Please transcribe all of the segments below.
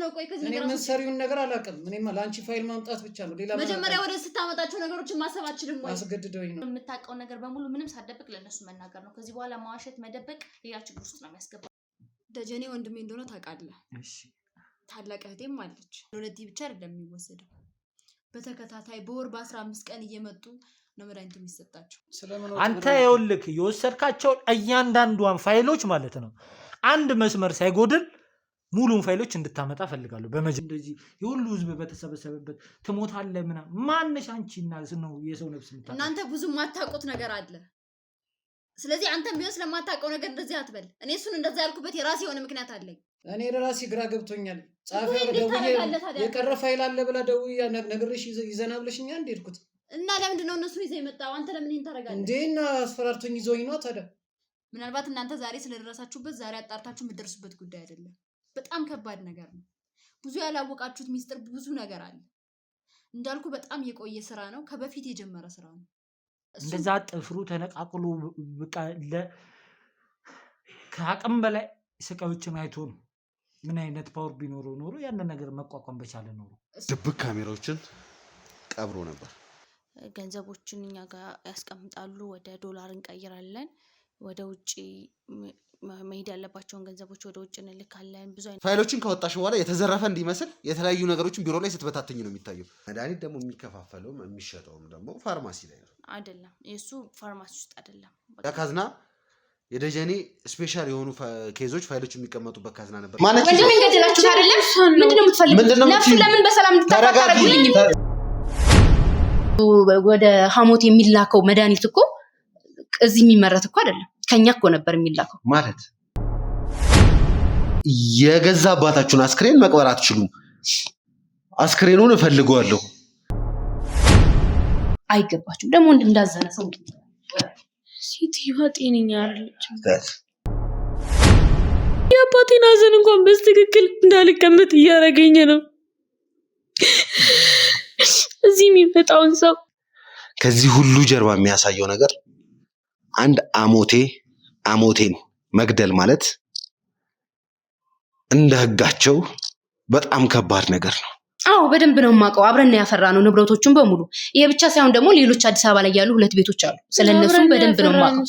ነው? ቆይ ከዚህ ነገር ምን ሰሪውን ነገር አላውቅም። እኔማ ላንቺ ፋይል ማምጣት ብቻ ነው። ሌላ መጀመሪያ ወደ ስታመጣቸው ነገሮችን ማሰብ አችልም ወይ? አስገድደውኝ ነው። የምታውቀው ነገር በሙሉ ምንም ሳትደብቅ ለነሱ መናገር ነው። ከዚህ በኋላ ማዋሸት፣ መደበቅ ሌላ ችግር ውስጥ ነው የሚያስገባው። ደጀኔ ወንድሜ እንደሆነ ታውቃለህ። እሺ ታላቅ እህቴም አለች። ለሁለቴ ብቻ አይደለም የሚወሰደው፣ በተከታታይ በወር በ15 ቀን እየመጡ ነው መድኃኒቱ የሚሰጣቸው። አንተ ይኸውልህ የወሰድካቸው እያንዳንዷን ፋይሎች ማለት ነው አንድ መስመር ሳይጎድል ሙሉን ፋይሎች እንድታመጣ ፈልጋለሁ። በመጀመሪያ እንደዚህ የሁሉ ህዝብ በተሰበሰበበት ትሞታለህ ምናምን ማንሽ አንቺና ነው የሰው ነፍስ ምታ እናንተ ብዙ ማታውቁት ነገር አለ። ስለዚህ አንተም ቢሆን ስለማታውቀው ነገር እንደዚህ አትበል። እኔ እሱን እንደዛ ያልኩበት የራሴ የሆነ ምክንያት አለኝ። እኔ ለራሴ ግራ ገብቶኛል። ጻፊያ ደውዬ የቀረ ፋይል አለ ብላ ደውዬ ነግሬሽ ይዘና ብለሽኛ እንደ ሄድኩት እና ለምንድን ነው እነሱን ይዘህ የመጣው? አንተ ለምን ይሄን ታደርጋለህ እንዴና? አስፈራርቶኝ ይዘውኝ ነው ታዲያ። ምናልባት እናንተ ዛሬ ስለደረሳችሁበት ዛሬ አጣርታችሁ የምትደርሱበት ጉዳይ አይደለም። በጣም ከባድ ነገር ነው። ብዙ ያላወቃችሁት ሚስጥር ብዙ ነገር አለ። እንዳልኩ በጣም የቆየ ስራ ነው። ከበፊት የጀመረ ስራ ነው። እንደዛ ጥፍሩ ተነቃቅሎ በቃ ከአቅም በላይ ስቃዮችን አይቶ ነው። ምን አይነት ፓወር ቢኖረው ኖሮ ያንን ነገር መቋቋም በቻለ ኖሮ። ድብቅ ካሜራዎችን ቀብሮ ነበር። ገንዘቦችን እኛ ጋር ያስቀምጣሉ። ወደ ዶላር እንቀይራለን። ወደ ውጪ መሄድ ያለባቸውን ገንዘቦች ወደ ውጭ እንልካለን። ብዙ አይነት ፋይሎችን ካወጣሽ በኋላ የተዘረፈ እንዲመስል የተለያዩ ነገሮችን ቢሮ ላይ ስትበታተኝ ነው የሚታየው። መድኃኒት ደግሞ የሚከፋፈለውም የሚሸጠውም ደግሞ ፋርማሲ ላይ ነው አይደለም? የሱ ፋርማሲ ውስጥ አይደለም። ካዝና የደጀኔ ስፔሻል የሆኑ ኬዞች ፋይሎች የሚቀመጡበት ካዝና ነበር። ወንድም እንገደላችሁ አይደለም? ምንድነው የምትፈልጉት? ነፍሱ ለምን በሰላም እንድታታረጉልኝ? ወደ ሐሞት የሚላከው መድኃኒት እኮ እዚህ የሚመረት እኮ አይደለም። ከኛ እኮ ነበር የሚላከው። ማለት የገዛ አባታችሁን አስክሬን መቅበር አትችሉም። አስክሬኑን እፈልገዋለሁ። አይገባችሁም። ደግሞ እንዳዘነ ሰው ሴትዮዋ ጤነኛ አይደለችም። የአባቴን ሐዘን እንኳን በትክክል እንዳልቀመጥ እያደረገኝ ነው። እዚህ የሚመጣውን ሰው ከዚህ ሁሉ ጀርባ የሚያሳየው ነገር አንድ አሞቴን መግደል ማለት እንደ ህጋቸው በጣም ከባድ ነገር ነው። አዎ በደንብ ነው የማውቀው። አብረን ያፈራነው ንብረቶቹን በሙሉ። ይሄ ብቻ ሳይሆን ደግሞ ሌሎች አዲስ አበባ ላይ ያሉ 2 ቤቶች አሉ። ስለነሱም በደንብ ነው የማውቀው።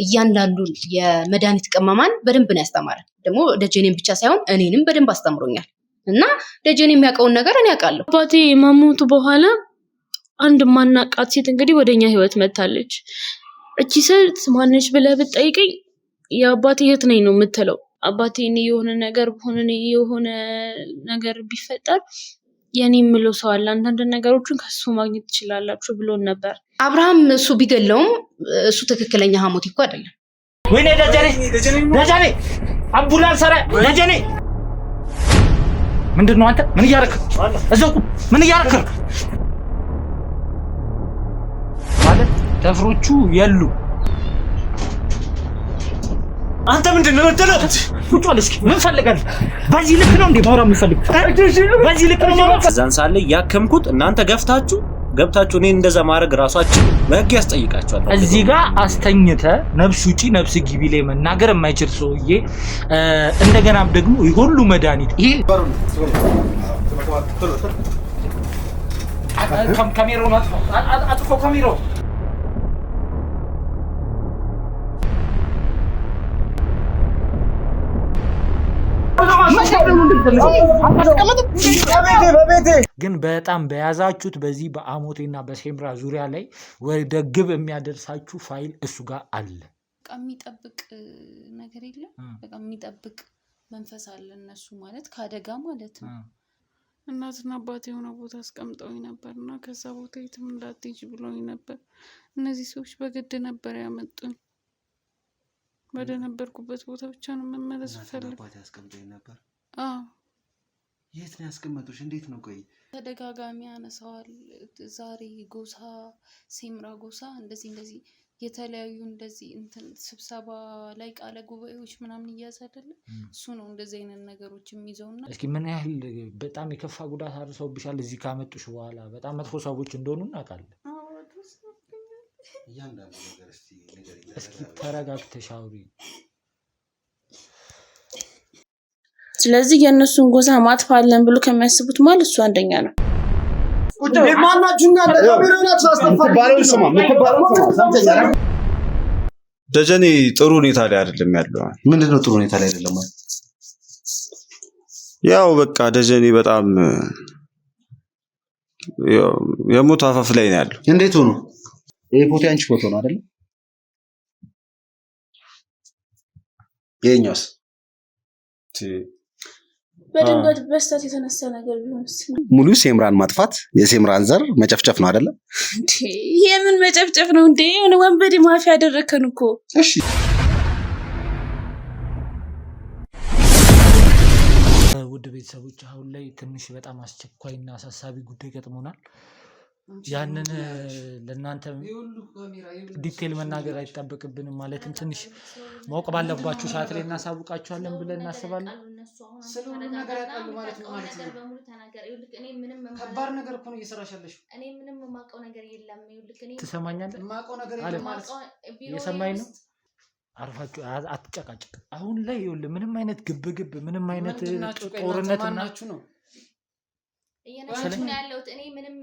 እያንዳንዱ የመድኃኒት ቅመማን በደንብ ነው ያስተማረን። ደግሞ ደጀኔን ብቻ ሳይሆን እኔንም በደንብ አስተምሮኛል። እና ደጀኔ የሚያውቀውን ነገር እኔ አውቃለሁ። አባቴ ማሞቱ በኋላ አንድ ማናቃት ሴት እንግዲህ ወደኛ ህይወት መታለች። እቺ ሴት ማነች ብለህ ብትጠይቀኝ የአባቴ እህት ነኝ ነው የምትለው። አባቴ እኔ የሆነ ነገር ቢፈጠር የኔ የምለው ሰው አለ፣ አንዳንድ ነገሮችን ከሱ ማግኘት ትችላላችሁ ብሎን ነበር። አብርሃም እሱ ቢገለውም እሱ ትክክለኛ ሐሞት እኮ አይደለም። ወይኔ ደጀኔ አምቡላንስ ኧረ ደጀኔ ምንድነው አንተ? ምን እያደረክ እዛው ምን እያደረክ ማለት ጥፍሮቹ የሉ። አንተ ምንድነው የምትለው? ቁጭ በል እስኪ። ምን ፈልጋለህ? በዚህ ልክ ነው እንዴ ማውራት የምፈልግ? በዚህ ልክ ነው ማውራት? እዛን ሳለ ያከምኩት እናንተ ገብታችሁ እኔን እንደዛ ማድረግ ራሳችሁ በህግ ያስጠይቃችኋል። እዚህ ጋር አስተኝተ ነፍስ ውጪ ነፍስ ግቢ ላይ መናገር የማይችል ሰውዬ እንደገናም ደግሞ ሁሉ መድኃኒት ይሄ ካሜራውን አጥፎ ካሜራው ግን በጣም በያዛችሁት በዚህ በአሞቴና በሴምራ ዙሪያ ላይ ወደ ግብ የሚያደርሳችሁ ፋይል እሱ ጋር አለ። በቃ የሚጠብቅ ነገር የለም። በቃ የሚጠብቅ መንፈስ አለ። እነሱ ማለት ከአደጋ ማለት ነው። እናትና አባቴ የሆነ ቦታ አስቀምጠውኝ ነበር እና ከዛ ቦታ የትም እንዳትሄጂ ብለውኝ ነበር። እነዚህ ሰዎች በግድ ነበር ያመጡኝ። ወደ ነበርኩበት ቦታ ብቻ ነው መመለስ ፈልግ። አባቴ አስቀምጠውኝ ነበር። አዎ የት ነው ያስቀመጡሽ? እንዴት ነው? ቆይ ተደጋጋሚ ያነሳዋል። ዛሬ ጎሳ ሴምራ ጎሳ እንደዚህ የተለያዩ እንደዚህ እንትን ስብሰባ ላይ ቃለ ጉባኤዎች ምናምን እያዘ አይደለ? እሱ ነው እንደዚህ አይነት ነገሮች የሚይዘውና እስኪ ምን ያህል በጣም የከፋ ጉዳት አድርሰውብሻል? እዚህ ካመጡሽ በኋላ በጣም መጥፎ ሰዎች እንደሆኑ እናውቃለን። እያንዳንዱ ነገር እስኪ ተረጋግተሽ አውሪ። ስለዚህ የእነሱን ጎሳ ማጥፋለን ብሎ ከሚያስቡት ማለት እሱ አንደኛ ነው። ደጀኔ ጥሩ ሁኔታ ላይ አይደለም ያለው። ምንድነው ጥሩ ሁኔታ ላይ አይደለም ማለት? ያው በቃ ደጀኔ በጣም የሞት አፋፍ ላይ ነው ያለው። እንዴት ሆኖ? ይሄ ፎቶ ያንቺ ፎቶ ነው አይደል? የኛውስ በድንገት በስተት የተነሳ ነገር ቢሆንስ? ሙሉ ሴምራን ማጥፋት የሴምራን ዘር መጨፍጨፍ ነው አይደለ? እንዴ የምን መጨፍጨፍ ነው እንዴ? የሆነ ወንበዴ ማፊያ ያደረከን እኮ። እሺ ውድ ቤተሰቦች አሁን ላይ ትንሽ በጣም አስቸኳይና አሳሳቢ ጉዳይ ገጥሞናል። ያንን ለእናንተ ዲቴል መናገር አይጠበቅብንም። ማለትም ትንሽ ማወቅ ባለባችሁ ሰዓት ላይ እናሳውቃችኋለን ብለን እናስባለን። ስለሆነ ነገር ያውቃሉ ማለት ነው ማለት ነው። ከባድ ነገር እኮ ነው እየሰራሽ ያለሽው። እኔ ምንም የማውቀው ነገር የለም። ትሰማኛለህ? የማውቀው ነገር የለም ማለት እየሰማኝ ነው። አርፋችሁ አትጨቃጭቅ። አሁን ላይ ይኸውልህ ምንም አይነት ግብግብ ምንም አይነት ጦርነት ማናችሁ ነው እየነገርኩህ ነው ያለሁት። እኔ ምንም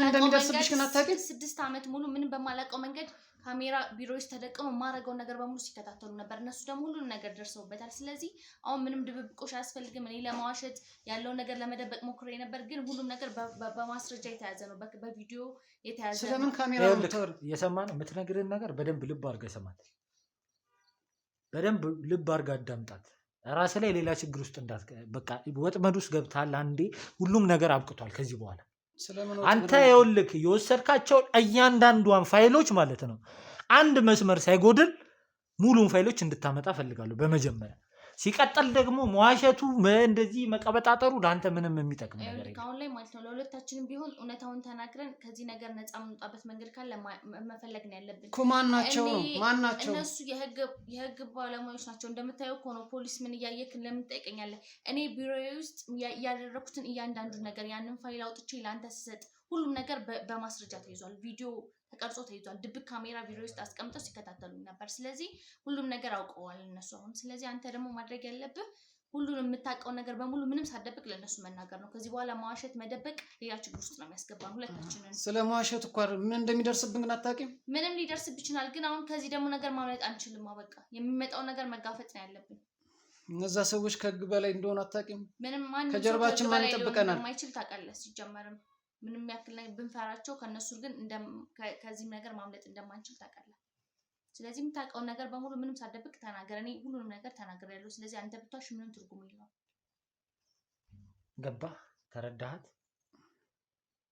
እንደሚደርስብሽ ግን አታውቂም። 6 ዓመት ሙሉ ምንም በማላውቀው መንገድ ካሜራ ቢሮዎች ተደቅመው የማደርገውን ነገር በሙሉ ሲከታተሉ ነበር። እነሱ ደግሞ ሁሉንም ነገር ደርሰውበታል። ስለዚህ አሁን ምንም ድብብቆሽ አያስፈልግም። እኔ ለማዋሸት ያለውን ነገር ለመደበቅ ሞክሬ ነበር፣ ግን ሁሉም ነገር በማስረጃ የተያዘ ነው፣ በቪዲዮ የተያዘ ነው። ስለምን ካሜራ እየሰማህ ነው? የምትነግርህን ነገር በደንብ ልብ አድርገህ ሰማት። በደንብ ልብ አድርገህ አዳምጣት። ራስህ ላይ ሌላ ችግር ውስጥ በቃ ወጥመድ ውስጥ ገብተሃል። አንዴ ሁሉም ነገር አብቅቷል። ከዚህ በኋላ አንተ ይኸውልህ የወሰድካቸውን እያንዳንዷን ፋይሎች ማለት ነው አንድ መስመር ሳይጎድል ሙሉን ፋይሎች እንድታመጣ ፈልጋለሁ በመጀመሪያ። ሲቀጥል ደግሞ መዋሸቱ እንደዚህ መቀበጣጠሩ ለአንተ ምንም የሚጠቅም ነገር የለም። አሁን ላይ ማለት ነው ለሁለታችንም ቢሆን እውነታውን ተናግረን ከዚህ ነገር ነፃ የምንወጣበት መንገድ ካለ መፈለግ ነው ያለብን። ማን ናቸው? እነሱ የህግ ባለሙያዎች ናቸው። እንደምታየው እኮ ነው። ፖሊስ ምን እያየክን ለምን ትጠይቀኛለህ? እኔ ቢሮዬ ውስጥ ያደረኩትን እያንዳንዱ ነገር ያንን ፋይል አውጥቼ ለአንተ ስሰጥ ሁሉም ነገር በማስረጃ ተይዟል። ቪዲዮ ተቀርጾ ተይዟል። ድብቅ ካሜራ ቪዲዮ ውስጥ አስቀምጠው ሲከታተሉ ነበር። ስለዚህ ሁሉም ነገር አውቀዋል እነሱ አሁን። ስለዚህ አንተ ደግሞ ማድረግ ያለብህ ሁሉንም የምታውቀው ነገር በሙሉ ምንም ሳትደብቅ ለነሱ መናገር ነው። ከዚህ በኋላ መዋሸት፣ መደበቅ ሌላ ችግር ውስጥ ነው የሚያስገባን ሁለታችንን። ስለ መዋሸት እኮ ምን እንደሚደርስብን ግን አታውቂም። ምንም ሊደርስብ ይችላል፣ ግን አሁን ከዚህ ደግሞ ነገር ማምለጥ አንችልም። በቃ የሚመጣው ነገር መጋፈጥ ነው ያለብን። እነዛ ሰዎች ከህግ በላይ እንደሆነ አታውቂም። ምንም ማን ከጀርባችን ማን ይጠብቀናል? የማይችል ታውቃለህ ሲጀመርም ምንም ያክል ነገር ብንፈራቸው ከነሱ ግን ከዚህም ነገር ማምለጥ እንደማንችል ታውቃለህ። ስለዚህ የምታውቀውን ነገር በሙሉ ምንም ሳትደብቅ ተናገር። እኔ ሁሉንም ነገር ተናግሬያለሁ። ስለዚህ አንተ ብትዋሽ ምንም ትርጉም የለውም። ገባህ? ተረዳሃት?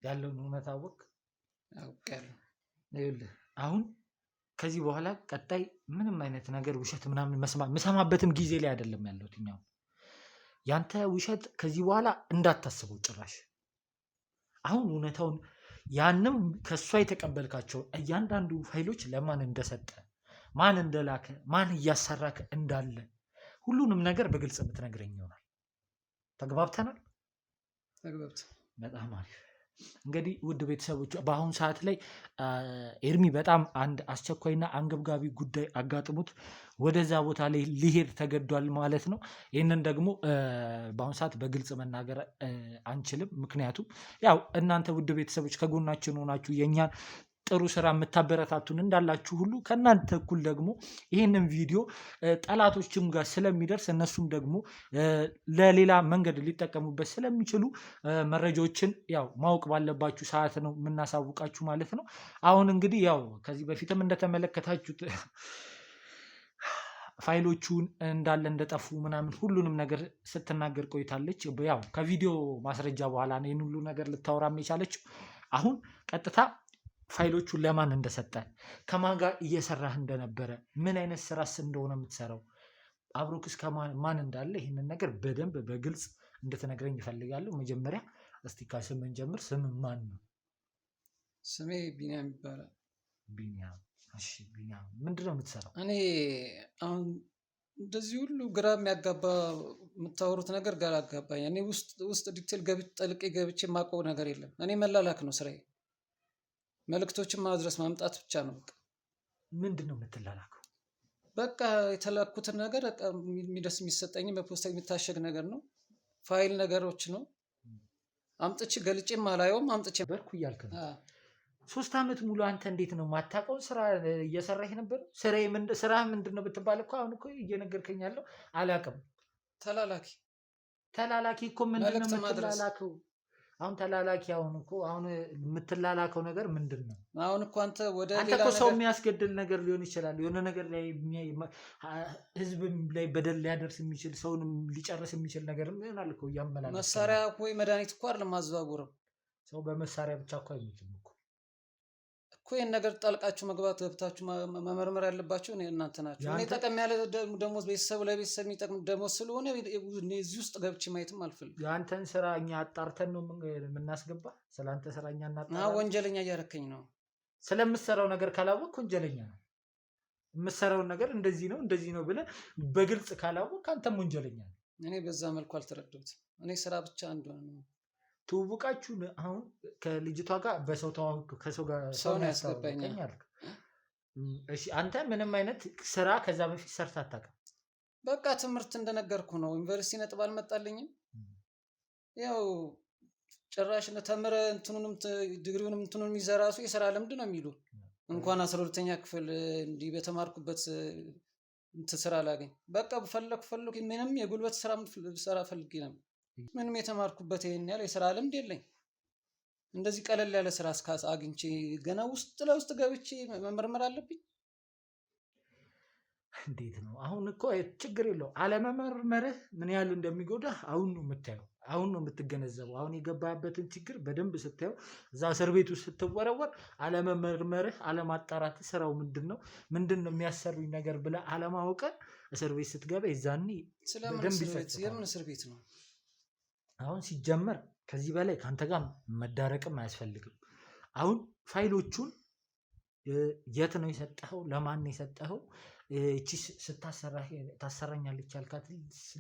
ያለውን እውነት አወቅ። ይኸውልህ አሁን ከዚህ በኋላ ቀጣይ ምንም አይነት ነገር ውሸት ምናምን መስማበትም ጊዜ ላይ አይደለም ያለሁት። እኛው ያንተ ውሸት ከዚህ በኋላ እንዳታስበው ጭራሽ። አሁን እውነታውን ያንም ከሷ የተቀበልካቸው እያንዳንዱ ፋይሎች ለማን እንደሰጠ፣ ማን እንደላከ፣ ማን እያሰራከ እንዳለ ሁሉንም ነገር በግልጽ የምትነግረኝ ይሆናል። ተግባብተናል? በጣም አሪፍ። እንግዲህ ውድ ቤተሰቦች በአሁኑ ሰዓት ላይ ኤርሚ በጣም አንድ አስቸኳይና አንገብጋቢ ጉዳይ አጋጥሞት ወደዛ ቦታ ላይ ሊሄድ ተገዷል ማለት ነው። ይህንን ደግሞ በአሁኑ ሰዓት በግልጽ መናገር አንችልም። ምክንያቱም ያው እናንተ ውድ ቤተሰቦች ከጎናችን ሆናችሁ የእኛን ጥሩ ስራ የምታበረታቱን እንዳላችሁ ሁሉ ከእናንተ እኩል ደግሞ ይህንን ቪዲዮ ጠላቶችም ጋር ስለሚደርስ እነሱም ደግሞ ለሌላ መንገድ ሊጠቀሙበት ስለሚችሉ መረጃዎችን ያው ማወቅ ባለባችሁ ሰዓት ነው የምናሳውቃችሁ ማለት ነው። አሁን እንግዲህ ያው ከዚህ በፊትም እንደተመለከታችሁት ፋይሎቹን እንዳለ እንደጠፉ ምናምን ሁሉንም ነገር ስትናገር ቆይታለች። ያው ከቪዲዮ ማስረጃ በኋላ ነው ይህን ሁሉ ነገር ልታወራም የቻለችው። አሁን ቀጥታ ፋይሎቹን ለማን እንደሰጠ፣ ከማን ጋር እየሰራህ እንደነበረ፣ ምን አይነት ስራስ እንደሆነ የምትሰራው፣ አብሮክስ ከማን እንዳለ ይህንን ነገር በደንብ በግልጽ እንድትነግረኝ ይፈልጋለሁ። መጀመሪያ እስቲ ከስምን ጀምር። ስም ማን ነው? ስሜ ቢኒያም ይባላል። ቢኒያም። እሺ ቢኒያም ምንድን ነው የምትሰራው? እኔ አሁን እንደዚህ ሁሉ ግራ የሚያጋባ የምታወሩት ነገር ጋር አጋባኝ። እኔ ውስጥ ዲቴል ጠልቄ ገብቼ የማውቀው ነገር የለም። እኔ መላላክ ነው ስራዬ። መልእክቶችን ማድረስ ማምጣት ብቻ ነው። ምንድን ነው የምትላላከው? በቃ የተላኩትን ነገር በቃ የሚደስ የሚሰጠኝ በፖስታ የሚታሸግ ነገር ነው። ፋይል ነገሮች ነው። አምጥቼ ገልጬም አላየውም። አምጥቼ በርኩ እያልክ ነው። 3 ዓመት ሙሉ አንተ እንዴት ነው ማታውቀው ስራ እየሰራህ ነበር? ስራ ምንድን ነው ብትባል እኮ አሁን እኮ እየነገርከኝ ያለው አላውቅም። ተላላኪ እኮ ምንድን ነው የምትላላከው? አሁን ተላላኪ አሁን የምትላላከው ነገር ምንድን ነው? አሁን እኮ አንተ እኮ ሰው የሚያስገድል ነገር ሊሆን ይችላል። የሆነ ነገር ላይ ህዝብ ላይ በደል ሊያደርስ የሚችል ሰውንም ሊጨርስ የሚችል ነገር ይሆናል እኮ እያመላለስ። መሳሪያ ወይ መድኃኒት እኮ አይደለም ማዘዋወርም። ሰው በመሳሪያ ብቻ እኮ አይሞትም እኮ ይህን ነገር ጣልቃችሁ መግባት ገብታችሁ መመርመር ያለባቸው እናንተ ናችሁ። እኔ ጠቀም ያለ ደሞዝ ለቤተሰብ የሚጠቅም ደሞዝ ስለሆነ እዚህ ውስጥ ገብቼ ማየትም አልፈልግም። የአንተን ስራ እኛ አጣርተን ነው የምናስገባ። ስለአንተ ስራ እኛ እናጣራ። ወንጀለኛ እያረከኝ ነው። ስለምትሰራው ነገር ካላወቅህ ወንጀለኛ ነው። የምትሰራውን ነገር እንደዚህ ነው ብለህ በግልጽ ካላወቅህ አንተም ወንጀለኛ ነው። እኔ በዛ መልኩ አልተረዳሁትም። እኔ ስራ ብቻ እንደሆነ ነው። ትውውቃችሁን አሁን ከልጅቷ ጋር በሰው ተዋውቅ ከሰው ጋር ሰው ነው ያስገባኛል። እሺ አንተ ምንም አይነት ስራ ከዛ በፊት ሰርተህ አታውቅም? በቃ ትምህርት እንደነገርኩ ነው። ዩኒቨርሲቲ ነጥብ አልመጣልኝም። ያው ጭራሽ ተምረ እንትኑንም ዲግሪውንም እንትኑንም ይዘራሱ የስራ ልምድ ነው የሚሉ እንኳን 12ኛ ክፍል እንዲህ በተማርኩበት ስራ ላገኝ በቃ ፈለኩ ምንም የጉልበት ስራ ፈልጌ ነው። ምንም የተማርኩበት ይሄን ያለ የስራ ልምድ የለኝ። እንደዚህ ቀለል ያለ ስራ እስካስ አግኝቼ ገና ውስጥ ለውስጥ ገብቼ መመርመር አለብኝ? እንዴት ነው? አሁን እኮ ችግር የለው አለመመርመርህ ምን ያህል እንደሚጎዳ አሁን ነው የምታየው። አሁን ነው የምትገነዘበው። አሁን የገባበትን ችግር በደንብ ስታየው እዛ እስር ቤት ውስጥ ስትወረወር አለመመርመርህ አለማጣራትህ ስራው ምንድን ነው የሚያሰሩኝ ነገር ብለህ አለማወቅህ እስር ቤት ስትገባ የዛኔ በደንብ ይፈትሻል። የምን እስር ቤት ነው? አሁን ሲጀመር ከዚህ በላይ ከአንተ ጋር መዳረቅም አያስፈልግም። አሁን ፋይሎቹን የት ነው የሰጠኸው? ለማን ነው የሰጠኸው? እቺ ታሰራኛለች ያልካት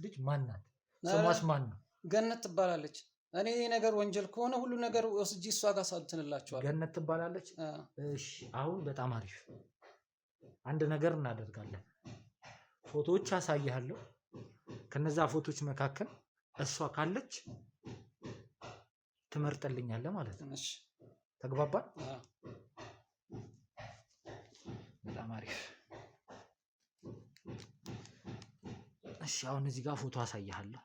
ልጅ ማን ናት? ስሟስ ማን ነው? ገነት ትባላለች። እኔ ነገር ወንጀል ከሆነ ሁሉ ነገር ወስጄ እሷ ጋር ሳንትንላቸዋለሁ። ገነት ትባላለች። እሺ አሁን በጣም አሪፍ አንድ ነገር እናደርጋለን። ፎቶዎች አሳይሃለሁ። ከነዛ ፎቶዎች መካከል እሷ ካለች ትመርጥልኛለህ ማለት ነው። እሺ ተግባባን? በጣም አሪፍ። እሺ አሁን እዚህ ጋር ፎቶ አሳይሃለሁ።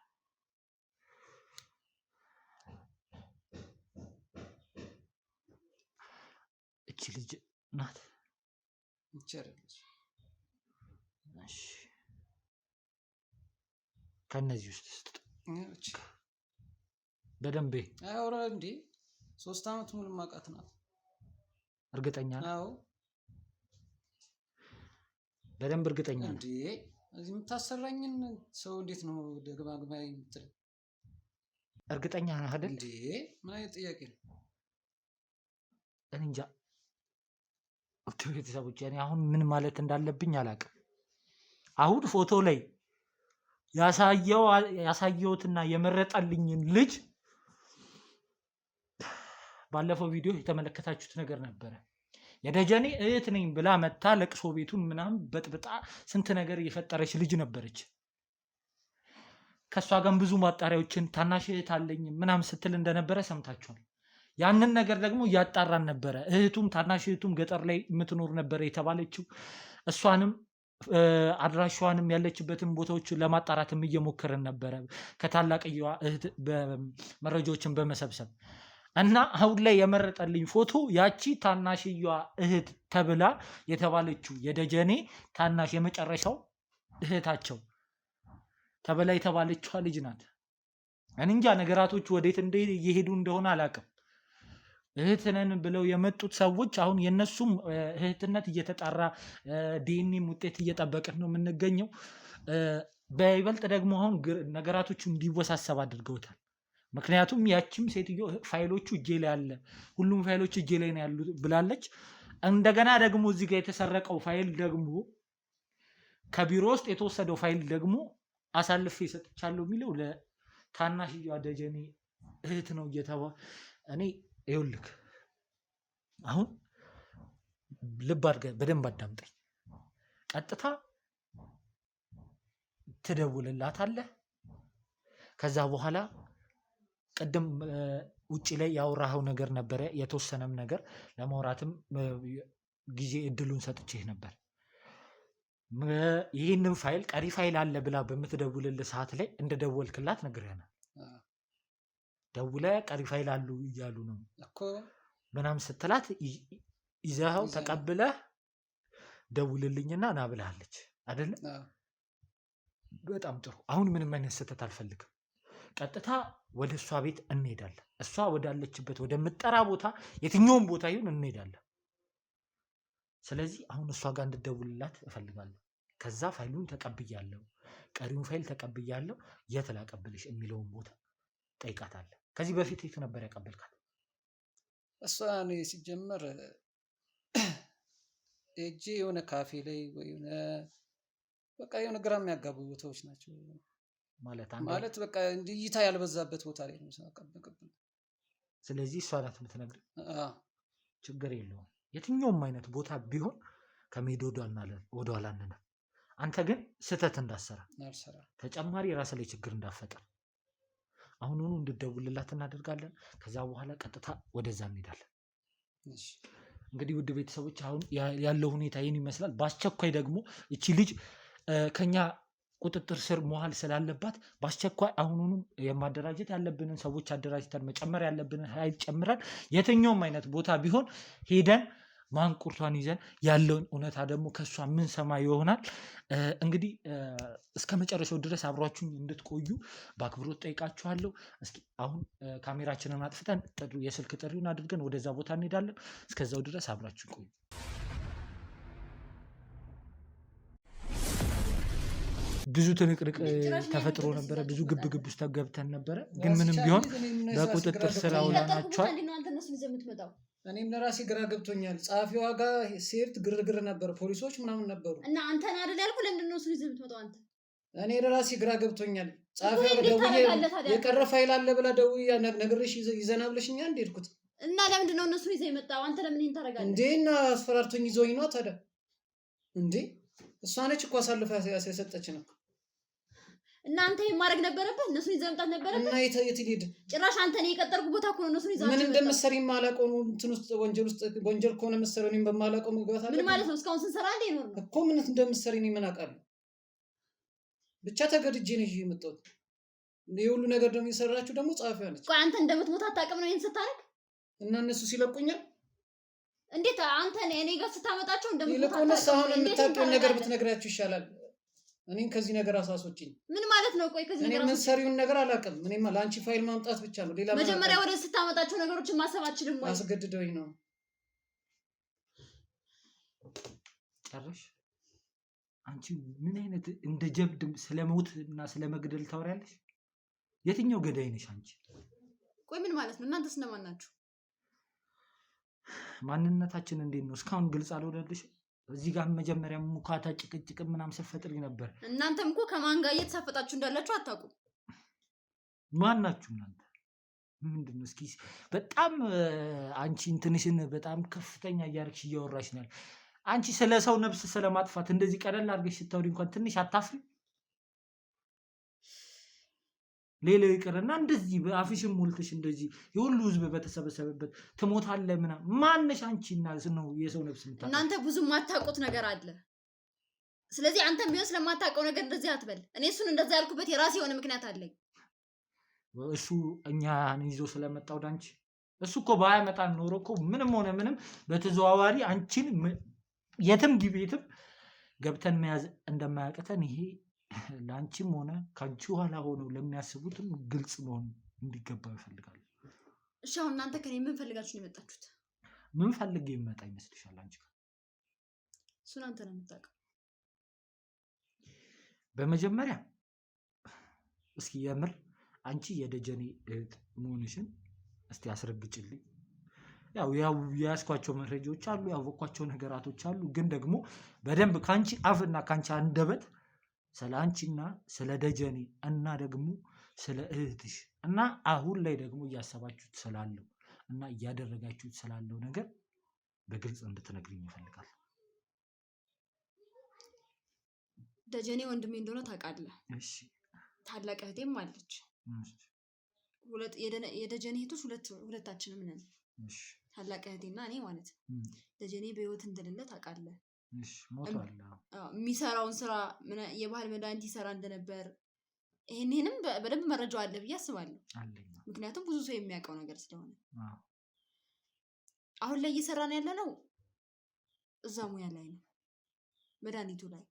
እቺ ልጅ ናት። እሺ ከነዚህ ውስጥ በደንብ አውራ እንዴ 3 ዓመት ሙሉ ማቃት ናት። እርግጠኛ ነህ? አዎ በደንብ እርግጠኛ ነህ? እንዴ እዚህ የምታሰራኝን ሰው እንዴት ነው ደግማግማ የምትል? እርግጠኛ ነህ አይደል? እንዴ ምን አይነት ጥያቄ ነው? እንጃ ቤተሰቦች እኔ አሁን ምን ማለት እንዳለብኝ አላውቅም። አሁን ፎቶ ላይ ያሳየሁትና የመረጠልኝን ልጅ ባለፈው ቪዲዮ የተመለከታችሁት ነገር ነበረ። የደጀኔ እህት ነኝ ብላ መታ ለቅሶ ቤቱን ምናምን በጥብጣ ስንት ነገር የፈጠረች ልጅ ነበረች። ከሷ ጋር ብዙ ማጣሪያዎችን ታናሽ እህት አለኝ ምናምን ስትል እንደነበረ ሰምታችኋል። ያንን ነገር ደግሞ እያጣራን ነበረ። እህቱም ታናሽ እህቱም ገጠር ላይ የምትኖር ነበረ የተባለችው። እሷንም አድራሻዋንም ያለችበትን ቦታዎች ለማጣራትም እየሞከረን ነበረ ከታላቅየዋ እህት መረጃዎችን በመሰብሰብ እና አሁን ላይ የመረጠልኝ ፎቶ ያቺ ታናሽየዋ እህት ተብላ የተባለችው የደጀኔ ታናሽ የመጨረሻው እህታቸው ተብላ የተባለችዋ ልጅ ናት። እኔ እንጃ ነገራቶች ወዴት እየሄዱ እንደሆነ አላውቅም። እህትነን ብለው የመጡት ሰዎች አሁን የነሱም እህትነት እየተጣራ ዲኤንኤም ውጤት እየጠበቅን ነው የምንገኘው። በይበልጥ ደግሞ አሁን ነገራቶቹ እንዲወሳሰብ አድርገውታል። ምክንያቱም ያቺም ሴትዮ ፋይሎቹ እጄ ላይ አለ፣ ሁሉም ፋይሎች እጄ ላይ ነው ያሉ ብላለች። እንደገና ደግሞ እዚህ ጋር የተሰረቀው ፋይል ደግሞ ከቢሮ ውስጥ የተወሰደው ፋይል ደግሞ አሳልፌ ሰጥቻለሁ የሚለው ለታናሽየዋ ደጀኔ እህት ነው እየተባለ እኔ ይኸውልህ አሁን ልብ አድርገህ በደንብ አዳምጠኝ። ቀጥታ ትደውልላታለህ። ከዛ በኋላ ቅድም ውጪ ላይ ያወራኸው ነገር ነበረ፣ የተወሰነም ነገር ለማውራትም ጊዜ እድሉን ሰጥቼህ ነበር። ይህንን ፋይል ቀሪ ፋይል አለ ብላ በምትደውልልህ ሰዓት ላይ እንደደወልክላት ነግረናል። ደውለ ቀሪ ፋይል አሉ እያሉ ነው እኮ ምናምን ስትላት ይዘኸው ተቀብለህ ደውልልኝና ና ብላለች አይደለ? በጣም ጥሩ። አሁን ምንም አይነት ስህተት አልፈልግም። ቀጥታ ወደ እሷ ቤት እንሄዳለን። እሷ ወዳለችበት ወደምጠራ ቦታ፣ የትኛውም ቦታ ይሁን እንሄዳለን። ስለዚህ አሁን እሷ ጋር እንድደውልላት እፈልጋለሁ። ከዛ ፋይሉን ተቀብያለሁ፣ ቀሪውን ፋይል ተቀብያለሁ፣ የት ላቀብልሽ የሚለውን ቦታ ጠይቃታለሁ። ከዚህ በፊት የት ነበር ያቀበልካት? እሷ እኔ ሲጀመር እጄ የሆነ ካፌ ላይ ወይ በቃ የሆነ ግራ የሚያጋቡ ቦታዎች ናቸው ማለት በቃ እይታ ያልበዛበት ቦታ ላይ ነው ሳቀበል። ስለዚህ እሷ ናት የምትነግርህ? ችግር የለውም። የትኛውም አይነት ቦታ ቢሆን ከመሄድ ወደኋላ አንልም። አንተ ግን ስህተት እንዳሰራ ተጨማሪ ራስ ላይ ችግር እንዳፈጠር አሁኑኑ እንድደውልላት እናደርጋለን። ከዛ በኋላ ቀጥታ ወደዛ እንሄዳለን። እንግዲህ ውድ ቤተሰቦች አሁን ያለው ሁኔታ ይህን ይመስላል። በአስቸኳይ ደግሞ እቺ ልጅ ከኛ ቁጥጥር ስር መዋል ስላለባት በአስቸኳይ አሁኑንም የማደራጀት ያለብንን ሰዎች አደራጅተን መጨመር ያለብንን ኃይል ጨምረን የትኛውም አይነት ቦታ ቢሆን ሄደን ማንቁርቷን ይዘን ያለውን እውነታ ደግሞ ከሷ ምን ሰማ ይሆናል። እንግዲህ እስከ መጨረሻው ድረስ አብሯችሁኝ እንድትቆዩ በአክብሮት ጠይቃችኋለሁ። እስኪ አሁን ካሜራችንን አጥፍተን የስልክ ጥሪውን አድርገን ወደዛ ቦታ እንሄዳለን። እስከዛው ድረስ አብራችሁኝ ቆዩ። ብዙ ትንቅንቅ ተፈጥሮ ነበረ። ብዙ ግብግብ ውስጥ ገብተን ነበረ። ግን ምንም ቢሆን በቁጥጥር ስር አውለናቸዋል። እኔም ለራሴ ግራ ገብቶኛል። ጸሐፊዋ ጋር ሴት ግርግር ነበር፣ ፖሊሶች ምናምን ነበሩ እና አንተን አይደል ያልኩህ? ለምንድን ነው እሱን ይዘህ የምትመጣው አንተ? እኔ ለራሴ ግራ ገብቶኛል። ጸሐፊዋ ደውዬ የቀረ ፋይል አለ ብላ ደውዬ ነግሬሽ ይዘና ብለሽኛ እንደ ሄድኩት እና ለምንድን ነው እነሱን ይዘህ የመጣው አንተ? ለምን ይሄን ታደርጋለህ እንዴ? እና አስፈራርቶኝ ይዘውኝ ነው ታዲያ እንዴ? እሷ ነች እኮ አሳልፋ ያሰጠችን እኮ። እና አንተ ይሄን ማድረግ ነበረብህ፣ እነሱን ይዘህ መምጣት ነበረብህ። እና የት ሊሄድ ጭራሽ አንተ ነው የቀጠርኩት ቦታ እኮ ነው እነሱን ይዘህ ምን እንደምትሰሪ ማላውቀው ነው። እንትን ውስጥ ወንጀል ከሆነ የምትሰሪው እኔም በማላውቀው መግባት አለ። ምን ማለት ነው? እስካሁን ስንሰራ እንደ ይኖር ነው እኮ ምን እንደምትሰሪ እኔ ምን አውቃለሁ? ብቻ ተገድጄ ነው ይዤ የመጣሁት። የሁሉ ነገር ደግሞ የሰራችሁ ደግሞ ጸሐፊዋ ነች። ቆይ አንተ እንደምትሞት አታውቅም ነው ይሄን ስታደርግ? እና እነሱ ሲለቁኛል እንዴት አንተ እኔ ጋር ስታመጣቸው እንደምትሞት ይልቁንስ አሁን የምታውቂውን ነገር ብትነግራችሁ ይሻላል። እኔን ከዚህ ነገር አሳሶችኝ። ምን ማለት ነው? ቆይ ከዚህ ነገር የምትሰሪውን ነገር አላውቅም። እኔማ ለአንቺ ፋይል ማምጣት ብቻ ነው። ሌላ መጀመሪያ ወደ ስታመጣቸው ነገሮችን ማሰብ አትችልም ወይ? አስገድደውኝ ነው። ጨርሽ። አንቺ ምን አይነት እንደ ጀብድ ስለሞት እና ስለመግደል ታወሪያለሽ? የትኛው ገዳይ ነሽ አንቺ? ቆይ ምን ማለት ነው? እናንተስ እነማን ናችሁ? ማንነታችን እንዴት ነው? እስካሁን ግልጽ አልሆነልሽም? እዚህ ጋር መጀመሪያ ሙካታ ጭቅጭቅ ምናምን ስትፈጥሪ ነበር። እናንተም እኮ ከማን ጋር እየተሳፈጣችሁ እንዳላችሁ አታውቁም። ማን ናችሁ እናንተ? ምንድነው? እስኪ በጣም አንቺ እንትንሽን በጣም ከፍተኛ እያደረግሽ እያወራሽ ነው። አንቺ ስለ ሰው ነፍስ ስለማጥፋት እንደዚህ ቀለል አድርገሽ ስታወሪ እንኳን ትንሽ አታፍሪ? ሌላው ይቅርና እንደዚህ በአፍሽም ሞልተሽ እንደዚህ የሁሉ ህዝብ በተሰበሰበበት ትሞታለህ ምናምን። ማነሽ አንቺና ነው የሰው ነፍስ የምታጠፋው? እናንተ ብዙ የማታውቁት ነገር አለ። ስለዚህ አንተም ቢሆን ስለማታውቀው ነገር እንደዚህ አትበል። እኔ እሱን እንደዛ ያልኩበት የራሴ የሆነ ምክንያት አለኝ። እሱ እኛን ይዞ ስለመጣ ወደ አንቺ እሱ እኮ ባያመጣን ኖሮ እኮ ምንም ሆነ ምንም በተዘዋዋሪ አንቺን የትም ግቢ የትም ገብተን መያዝ እንደማያቅተን ይሄ ለአንቺም ሆነ ከአንቺ ኋላ ሆነው ለሚያስቡትም ግልጽ መሆን እንዲገባ ይፈልጋሉ። እሺ አሁን እናንተ ከኔ ምን ፈልጋችሁ ነው የመጣችሁት? ምን ፈልጌ የመጣ ይመስልሻል አንቺ? እሱን አንተ ነው የምታውቀው። በመጀመሪያ እስኪ የምር አንቺ የደጀኔ እህት መሆንሽን እስቲ አስረግጭልኝ። ያው ያስኳቸው መረጃዎች አሉ፣ ያወኳቸው ነገራቶች አሉ። ግን ደግሞ በደንብ ካንቺ አፍና ካንቺ አንደበት ስለ አንቺና ስለ ደጀኔ እና ደግሞ ስለ እህትሽ እና አሁን ላይ ደግሞ እያሰባችሁት ስላለው እና እያደረጋችሁት ስላለው ነገር በግልጽ እንድትነግሪኝ ይፈልጋል። ደጀኔ ወንድሜ እንደሆነ ታውቃለህ። እሺ ታላቅ እህቴም አለች። የደጀኔ እህቶች ሁለታችንም ነን። እሺ ታላቅ እህቴና እኔ ማለት ነው። ደጀኔ በህይወት እንደሌለ ታውቃለህ። እሺ ሞቷል። የሚሰራውን ስራ የባህል መድኃኒት ይሰራ እንደነበር ይሄንንም በደንብ መረጃው አለ ብዬ አስባለሁ። ምክንያቱም ብዙ ሰው የሚያውቀው ነገር ስለሆነ። አሁን ላይ እየሰራን ያለ ነው እዛ ሙያ ላይ ነው፣ መድኃኒቱ ላይ።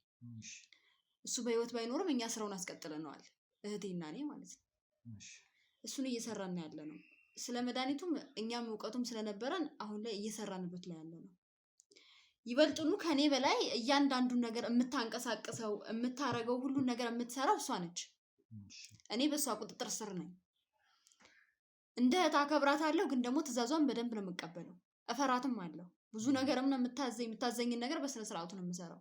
እሱ በህይወት ባይኖርም እኛ ስራውን አስቀጥለነዋል፣ እህቴና እኔ ማለት ነው። እሱን እየሰራን ያለ ነው። ስለ መድኃኒቱም እኛም እውቀቱም ስለነበረን አሁን ላይ እየሰራንበት ላይ ያለ ነው። ይበልጡኑ ከኔ በላይ እያንዳንዱን ነገር የምታንቀሳቅሰው የምታረገው ሁሉን ነገር የምትሰራው እሷ ነች። እኔ በእሷ ቁጥጥር ስር ነኝ። እንደ እህት አከብራታለሁ፣ ግን ደግሞ ትእዛዟን በደንብ ነው የምቀበለው። እፈራትም አለው። ብዙ ነገርም ነው የምታዘኝን ነገር በስነ ስርዓቱ ነው የምሰራው።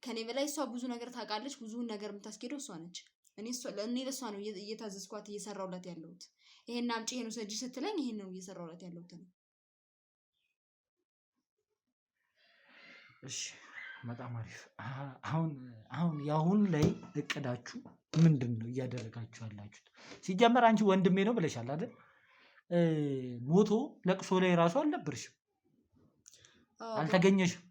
ከኔ በላይ እሷ ብዙ ነገር ታውቃለች። ብዙ ነገር የምታስኬደው እሷ ነች። እኔ ለእሷ ነው እየታዘዝኳት እየሰራሁላት ያለሁት። ይሄን አምጪ ይሄን ውሰጂ ስትለኝ ይሄን ነው እየሰራሁላት ያለሁት ነው። እሺ በጣም አሪፍ። አሁን የአሁን ላይ እቅዳችሁ ምንድን ነው እያደረጋችሁ ያላችሁት? ሲጀመር አንቺ ወንድሜ ነው ብለሻል አይደል? ሞቶ ለቅሶ ላይ ራሱ አልነበርሽም፣ አልተገኘሽም።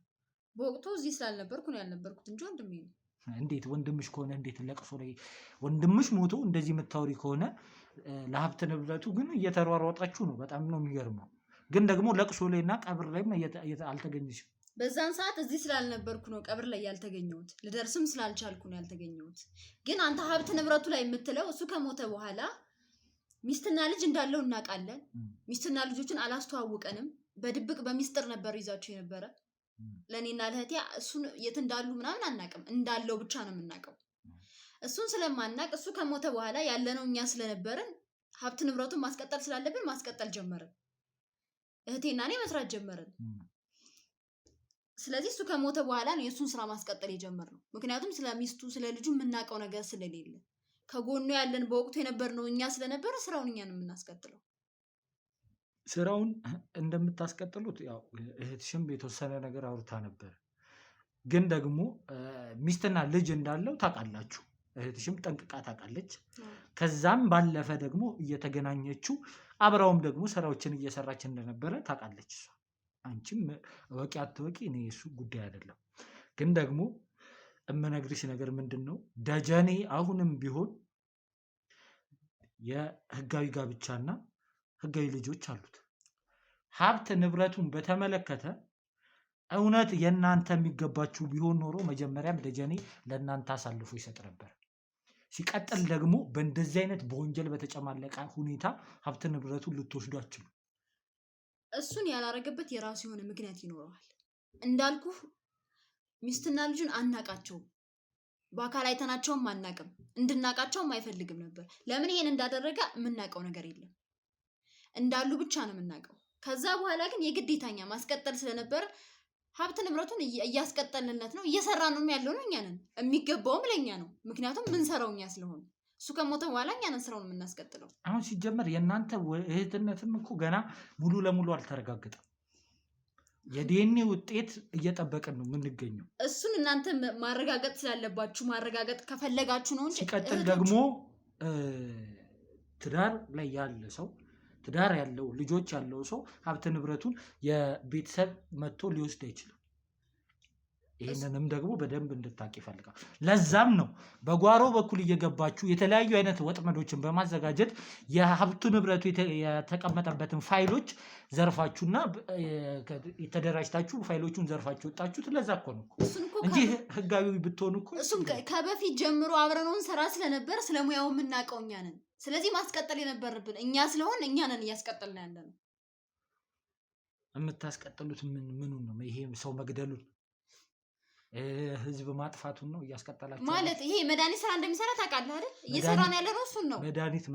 በወቅቱ እዚህ ስላልነበርኩ ነው ያልነበርኩት እንጂ ወንድሜ ነው። እንዴት ወንድምሽ ከሆነ እንዴት ለቅሶ ላይ ወንድምሽ ሞቶ እንደዚህ የምታወሪ ከሆነ ለሀብት ንብረቱ ግን እየተሯሯጣችሁ ነው። በጣም ነው የሚገርመው። ግን ደግሞ ለቅሶ ላይና ቀብር ላይም አልተገኘሽም። በዛን ሰዓት እዚህ ስላልነበርኩ ነው ቀብር ላይ ያልተገኘሁት። ልደርስም ስላልቻልኩ ነው ያልተገኘሁት። ግን አንተ ሀብት ንብረቱ ላይ የምትለው እሱ ከሞተ በኋላ ሚስትና ልጅ እንዳለው እናውቃለን። ሚስትና ልጆችን አላስተዋውቀንም። በድብቅ በሚስጥር ነበር ይዛቸው የነበረ። ለእኔና ለእህቴ እሱን የት እንዳሉ ምናምን አናውቅም። እንዳለው ብቻ ነው የምናውቀው። እሱን ስለማናውቅ እሱ ከሞተ በኋላ ያለነው እኛ ስለነበርን ሀብት ንብረቱን ማስቀጠል ስላለብን ማስቀጠል ጀመርን። እህቴና እኔ መስራት ጀመርን። ስለዚህ እሱ ከሞተ በኋላ ነው የእሱን ስራ ማስቀጠል የጀመርነው። ምክንያቱም ስለ ሚስቱ ስለ ልጁ የምናውቀው ነገር ስለሌለ ከጎኑ ያለን በወቅቱ የነበርነው እኛ ስለነበረ ስራውን እኛ ነው የምናስቀጥለው። ስራውን እንደምታስቀጥሉት ያው እህትሽም የተወሰነ ነገር አውርታ ነበር። ግን ደግሞ ሚስትና ልጅ እንዳለው ታውቃላችሁ። እህትሽም ጠንቅቃ ታውቃለች። ከዛም ባለፈ ደግሞ እየተገናኘችው አብራውም ደግሞ ስራዎችን እየሰራች እንደነበረ ታውቃለች። እሷ አንቺም ወቂ አትወቂ እኔ እሱ ጉዳይ አይደለም። ግን ደግሞ እምነግርሽ ነገር ምንድን ነው፣ ደጀኔ አሁንም ቢሆን የህጋዊ ጋብቻና ህጋዊ ልጆች አሉት። ሀብት ንብረቱን በተመለከተ እውነት የእናንተ የሚገባችሁ ቢሆን ኖሮ መጀመሪያም ደጀኔ ለእናንተ አሳልፎ ይሰጥ ነበር። ሲቀጥል ደግሞ በእንደዚህ አይነት በወንጀል በተጨማለቀ ሁኔታ ሀብት ንብረቱን ልትወስዱ አትችሉ። እሱን ያላረገበት የራሱ የሆነ ምክንያት ይኖረዋል። እንዳልኩ ሚስትና ልጁን አናቃቸውም፣ በአካል አይተናቸውም አናቅም፣ እንድናቃቸውም አይፈልግም ነበር። ለምን ይሄን እንዳደረገ የምናውቀው ነገር የለም። እንዳሉ ብቻ ነው የምናውቀው። ከዛ በኋላ ግን የግዴታኛ ማስቀጠል ስለነበረ ሀብት ንብረቱን እያስቀጠልንለት ነው። እየሰራ ነው ያለው ነው። እኛ ነን የሚገባውም ለእኛ ነው። ምክንያቱም ምንሰራው እኛ ስለሆነ እሱ ከሞተ በኋላ እኛ ነን ስራውን የምናስቀጥለው። አሁን ሲጀመር የእናንተ እህትነትም እኮ ገና ሙሉ ለሙሉ አልተረጋገጠም። የዲኤንኤ ውጤት እየጠበቅን ነው የምንገኘው። እሱን እናንተ ማረጋገጥ ስላለባችሁ ማረጋገጥ ከፈለጋችሁ ነው እንጂ። ሲቀጥል ደግሞ ትዳር ላይ ያለ ሰው ትዳር ያለው ልጆች ያለው ሰው ሀብት ንብረቱን የቤተሰብ መጥቶ ሊወስድ አይችልም። ይህንንም ደግሞ በደንብ እንድታውቅ ይፈልጋል። ለዛም ነው በጓሮ በኩል እየገባችሁ የተለያዩ አይነት ወጥመዶችን በማዘጋጀት የሀብቱ ንብረቱ የተቀመጠበትን ፋይሎች ዘርፋችሁና የተደራጅታችሁ ፋይሎቹን ዘርፋችሁ ወጣችሁት። ለዛ እኮ ነው እንጂ ህጋዊ ብትሆኑ እኮ እሱም ከበፊት ጀምሮ አብረነውን ስራ ስለነበር ስለሙያው የምናውቀው እኛ ነን። ስለዚህ ማስቀጠል የነበረብን እኛ ስለሆን እኛ ነን እያስቀጠልን ያለ ነው። የምታስቀጥሉት ምኑን ነው? ይሄ ሰው መግደሉን ህዝብ ማጥፋቱን ነው እያስቀጠላችሁ ማለት። ይሄ መድኃኒት ስራ እንደሚሰራ ታውቃለህ አይደል? እየሰራን ያለ ነው እሱን ነው።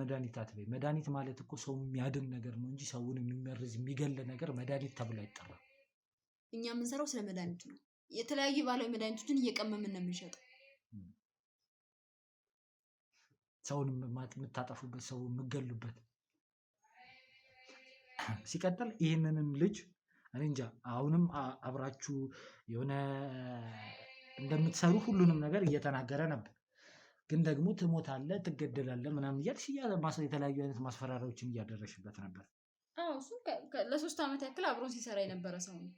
መድኃኒት አትበይ። መድኃኒት ማለት እኮ ሰው የሚያድን ነገር ነው እንጂ ሰውን የሚመርዝ የሚገል ነገር መድኃኒት ተብሎ አይጠራም። እኛ የምንሰራው ስለ መድኃኒቱ ነው። የተለያዩ ባህላዊ መድኃኒቶችን እየቀመምን ነው የምንሸጠው። ሰውን የምታጠፉበት፣ ሰው የምገሉበት። ሲቀጥል ይህንንም ልጅ እኔ እንጃ አሁንም አብራችሁ የሆነ እንደምትሰሩ ሁሉንም ነገር እየተናገረ ነበር። ግን ደግሞ ትሞታለህ፣ ትገደላለህ ምናምን እያልሽ የተለያዩ አይነት ማስፈራሪያዎችን እያደረሽበት ነበር። እሱ ለ3 ዓመት ያክል አብሮን ሲሰራ የነበረ ሰው ነው።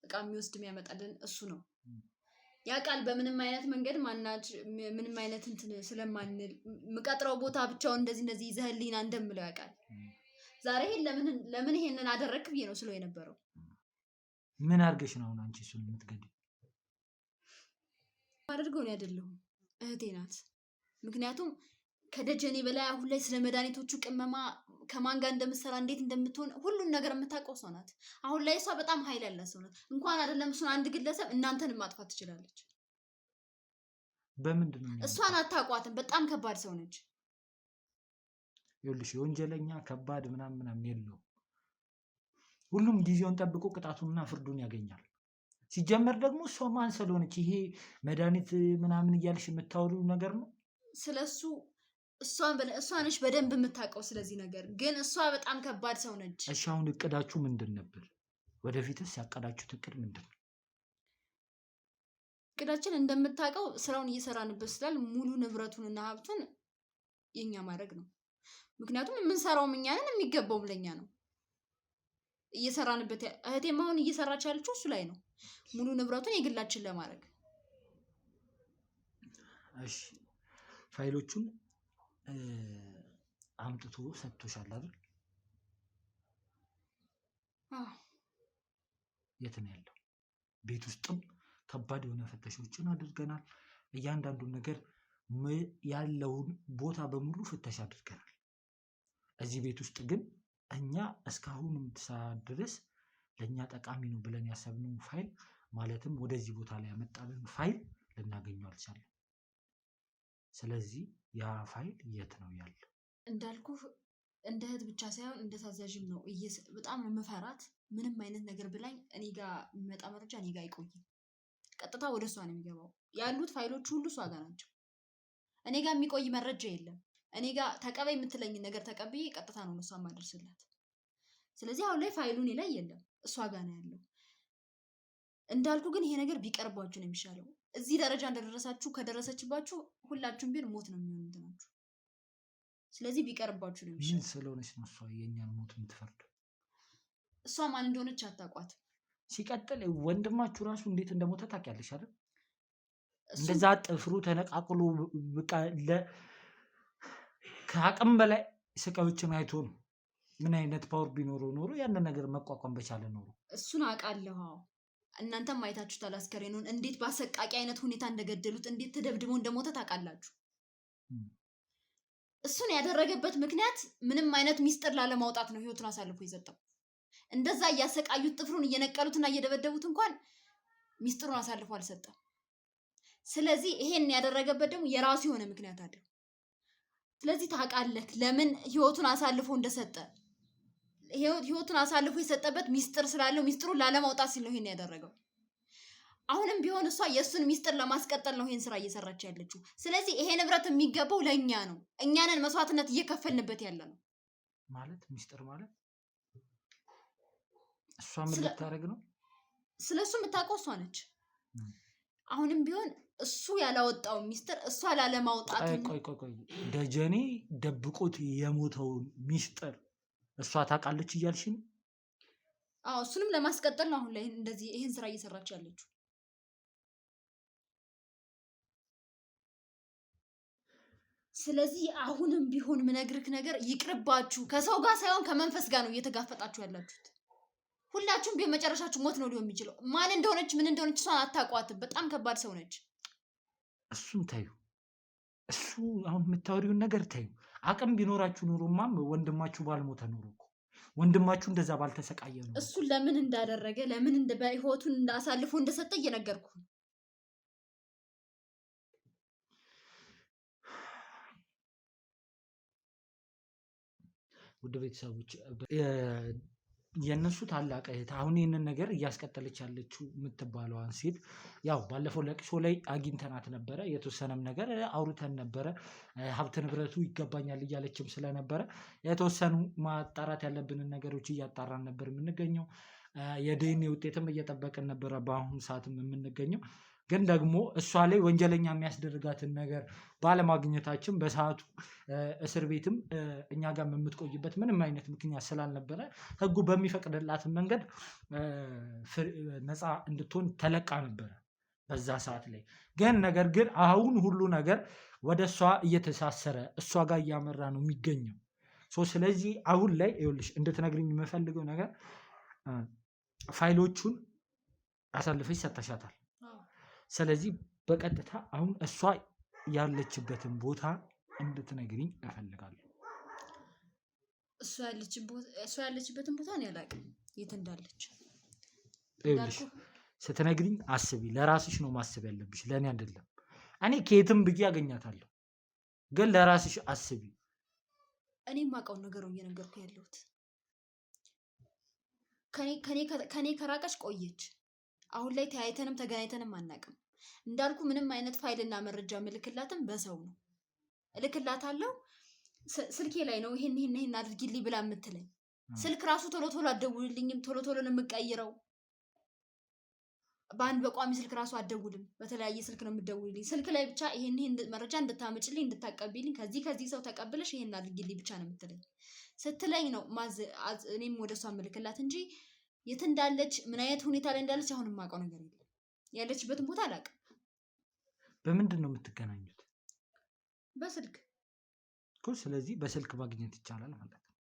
እቃ የሚወስድ የሚያመጣልን እሱ ነው። ያ ቃል በምንም አይነት መንገድ ምንም አይነት እንትን ስለማንል ምቀጥረው ቦታ ብቻውን እንደዚህ ይዘህልኝና እንደምለው ያውቃል። ዛሬ ለምን ይሄንን አደረግክ ብዬ ነው ስለው የነበረው። ምን አድርገሽ ነው አሁን አንቺ እሱን የምትገድይው? አድርገው ነው አይደለሁም፣ እህቴ ናት። ምክንያቱም ከደጀኔ በላይ አሁን ላይ ስለ መድኃኒቶቹ ቅመማ ከማን ጋር እንደምትሰራ እንዴት እንደምትሆን ሁሉን ነገር የምታውቀው ሰው ናት። አሁን ላይ እሷ በጣም ኃይል ያላት ሰው ናት። እንኳን አይደለም እሱን አንድ ግለሰብ እናንተንም ማጥፋት ትችላለች። በምንድን ነው? እሷን አታውቋትም። በጣም ከባድ ሰው ነች። ይኸውልሽ የወንጀለኛ ከባድ ምናምን የለውም። ሁሉም ጊዜውን ጠብቆ ቅጣቱንና ፍርዱን ያገኛል። ሲጀመር ደግሞ እሷ ማን ስለሆነች ይሄ መድኃኒት ምናምን እያልሽ የምታወሪው ነገር ነው? ስለሱ እሷ ነች በደንብ የምታውቀው ስለዚህ ነገር። ግን እሷ በጣም ከባድ ሰው ነች። እሺ አሁን እቅዳችሁ ምንድን ነበር? ወደፊትስ ያቀዳችሁት እቅድ ምንድን ነው? እቅዳችን እንደምታውቀው ስራውን እየሰራንበት ስላል ሙሉ ንብረቱንና ሀብቱን የኛ ማድረግ ነው። ምክንያቱም የምንሰራውም እኛ ነን፣ የሚገባውም ለኛ ነው። እየሰራንበት እህቴም አሁን እየሰራች ያለችው እሱ ላይ ነው፣ ሙሉ ንብረቱን የግላችን ለማድረግ። እሺ ፋይሎቹን አምጥቶ ሰጥቶሻል አይደል? የት ነው ያለው? ቤት ውስጥም ከባድ የሆነ ፍተሻዎችን አድርገናል። እያንዳንዱን ነገር ያለውን ቦታ በሙሉ ፍተሻ አድርገናል። እዚህ ቤት ውስጥ ግን እኛ እስካሁን ሰዓት ድረስ ለእኛ ጠቃሚ ነው ብለን ያሰብነውን ፋይል ማለትም ወደዚህ ቦታ ላይ ያመጣልን ፋይል ልናገኘው አልቻለም። ስለዚህ ያ ፋይል የት ነው ያለው? እንዳልኩ እንደ እህት ብቻ ሳይሆን እንደ ታዛዥም ነው። በጣም የምፈራት ምንም አይነት ነገር ብላኝ እኔ ጋር የሚመጣ መረጃ እኔ ጋር አይቆይም። ቀጥታ ወደ እሷ ነው የሚገባው። ያሉት ፋይሎች ሁሉ እሷ ጋር ናቸው። እኔ ጋር የሚቆይ መረጃ የለም። እኔ ጋር ተቀበይ የምትለኝ ነገር ተቀብዬ ቀጥታ ነው እሷ ማደርስላት። ስለዚህ አሁን ላይ ፋይሉ እኔ ላይ የለም፣ እሷ ጋር ነው ያለው። እንዳልኩ ግን ይሄ ነገር ቢቀርባችሁ ነው የሚሻለው። እዚህ ደረጃ እንደደረሳችሁ ከደረሰችባችሁ ሁላችሁም ቢሆን ሞት ነው የሚሆኑት ናችሁ። ስለዚህ ቢቀርባችሁ ነው የሚሻለው። ምን ስለሆነች ነው እሷ የእኛን ሞት የምትፈርደው? እሷ ማን እንደሆነች አታውቋት። ሲቀጥል ወንድማችሁ ራሱ እንዴት እንደሞተ ታውቂያለሽ አይደል? እንደዛ ጥፍሩ ተነቃቅሎ በቃ ከአቅም በላይ ስቃዮችን አይቶ ነው። ምን አይነት ፓወር ቢኖረው ኖሮ ያንን ነገር መቋቋም በቻለ ኖሮ። እሱን አውቃለሁ። እናንተም አይታችሁታል። አስከሬኑን እንዴት በአሰቃቂ አይነት ሁኔታ እንደገደሉት፣ እንዴት ተደብድቦ እንደሞተ ታውቃላችሁ። እሱን ያደረገበት ምክንያት ምንም አይነት ሚስጥር ላለማውጣት ነው ህይወቱን አሳልፎ የሰጠው። እንደዛ እያሰቃዩት ጥፍሩን እየነቀሉትና እየደበደቡት እንኳን ሚስጥሩን አሳልፎ አልሰጠም። ስለዚህ ይሄን ያደረገበት ደግሞ የራሱ የሆነ ምክንያት አለው። ስለዚህ ታውቃለህ ለምን ህይወቱን አሳልፎ እንደሰጠ። ህይወቱን አሳልፎ የሰጠበት ሚስጥር ስላለው ሚስጥሩን ላለማውጣት ሲል ነው ይሄን ያደረገው። አሁንም ቢሆን እሷ የእሱን ሚስጥር ለማስቀጠል ነው ይሄን ስራ እየሰራች ያለችው። ስለዚህ ይሄ ንብረት የሚገባው ለእኛ ነው። እኛንን መስዋዕትነት እየከፈልንበት ያለ ነው ማለት። ሚስጥር ማለት እሷ ምን ልታደርግ ነው? ስለሱ የምታውቀው እሷ ነች። አሁንም ቢሆን እሱ ያላወጣው ሚስጥር እሷ ላለማውጣት። ቆይ ደጀኔ ደብቆት የሞተውን ሚስጥር እሷ ታውቃለች እያልሽ ነው? አዎ፣ እሱንም ለማስቀጠል ነው አሁን ላይ እንደዚህ ይሄን ስራ እየሰራች ያለችው። ስለዚህ አሁንም ቢሆን ምነግርክ ነገር ይቅርባችሁ። ከሰው ጋር ሳይሆን ከመንፈስ ጋር ነው እየተጋፈጣችሁ ያላችሁት። ሁላችሁም ቢሆን መጨረሻችሁ ሞት ነው ሊሆን የሚችለው። ማን እንደሆነች ምን እንደሆነች እሷን አታውቋትም። በጣም ከባድ ሰው ነች። እሱን ታዩ። እሱ አሁን የምታወሪውን ነገር ታዩ። አቅም ቢኖራችሁ ኖሮማም ወንድማችሁ ባልሞተ ኖሮ እኮ ወንድማችሁ እንደዛ ባልተሰቃየ ነው። እሱ ለምን እንዳደረገ ለምን በህይወቱን እንዳሳልፎ እንደሰጠ እየነገርኩ ነው። ውድ ቤተሰቦች የእነሱ ታላቅ እህት አሁን ይህንን ነገር እያስቀጠለች ያለችው የምትባለዋን ሴት ያው ባለፈው ለቅሶ ላይ አግኝተናት ነበረ። የተወሰነም ነገር አውርተን ነበረ። ሀብት ንብረቱ ይገባኛል እያለችም ስለነበረ የተወሰኑ ማጣራት ያለብንን ነገሮች እያጣራን ነበር የምንገኘው። የዲኤንኤ ውጤትም እየጠበቅን ነበረ በአሁኑ ሰዓትም የምንገኘው። ግን ደግሞ እሷ ላይ ወንጀለኛ የሚያስደርጋትን ነገር ባለማግኘታችን በሰዓቱ እስር ቤትም እኛ ጋር የምትቆይበት ምንም አይነት ምክንያት ስላልነበረ ህጉ በሚፈቅድላትን መንገድ ነፃ እንድትሆን ተለቃ ነበረ በዛ ሰዓት ላይ። ግን ነገር ግን አሁን ሁሉ ነገር ወደ እሷ እየተሳሰረ እሷ ጋር እያመራ ነው የሚገኘው። ስለዚህ አሁን ላይ ይኸውልሽ እንድትነግሪኝ የምፈልገው ነገር ፋይሎቹን አሳልፈሽ ሰጥተሻታል። ስለዚህ በቀጥታ አሁን እሷ ያለችበትን ቦታ እንድትነግሪኝ እፈልጋለሁ። እሷ ያለችበትን ቦታ እኔ አላውቅም የት እንዳለች። ይኸውልሽ ስትነግሪኝ አስቢ። ለራስሽ ነው ማሰብ ያለብሽ፣ ለእኔ አይደለም። እኔ ከየትም ብዬ አገኛታለሁ፣ ግን ለራስሽ አስቢ። እኔ የማውቀውን ነገር ነው እየነገርኩ ያለሁት። ከኔ ከራቀች ቆየች። አሁን ላይ ተያይተንም ተገናኝተንም አናውቅም። እንዳልኩ ምንም አይነት ፋይልና መረጃ ምልክላትም በሰው ነው እልክላታለሁ። ስልኬ ላይ ነው ይሄን አድርጊልኝ ብላ የምትለኝ። ስልክ ራሱ ቶሎ ቶሎ አትደውልልኝም። ቶሎ ቶሎ ነው የምቀይረው። በአንድ በቋሚ ስልክ ራሱ አትደውልም። በተለያየ ስልክ ነው የምትደውልልኝ። ስልክ ላይ ብቻ ይሄን መረጃ እንድታመጭልኝ እንድታቀብልኝ ከዚህ ሰው ተቀብለሽ ይሄን አድርጊልኝ ብቻ ነው የምትለኝ። ስትለኝ ነው እኔም ወደ እሷ ምልክላት እንጂ የት እንዳለች ምን አይነት ሁኔታ ላይ እንዳለች አሁን የማውቀው ነገር የለም። ያለችበትን ቦታ አላውቅም። በምንድን ነው የምትገናኙት? በስልክ እኮ። ስለዚህ በስልክ ማግኘት ይቻላል ማለት ነው።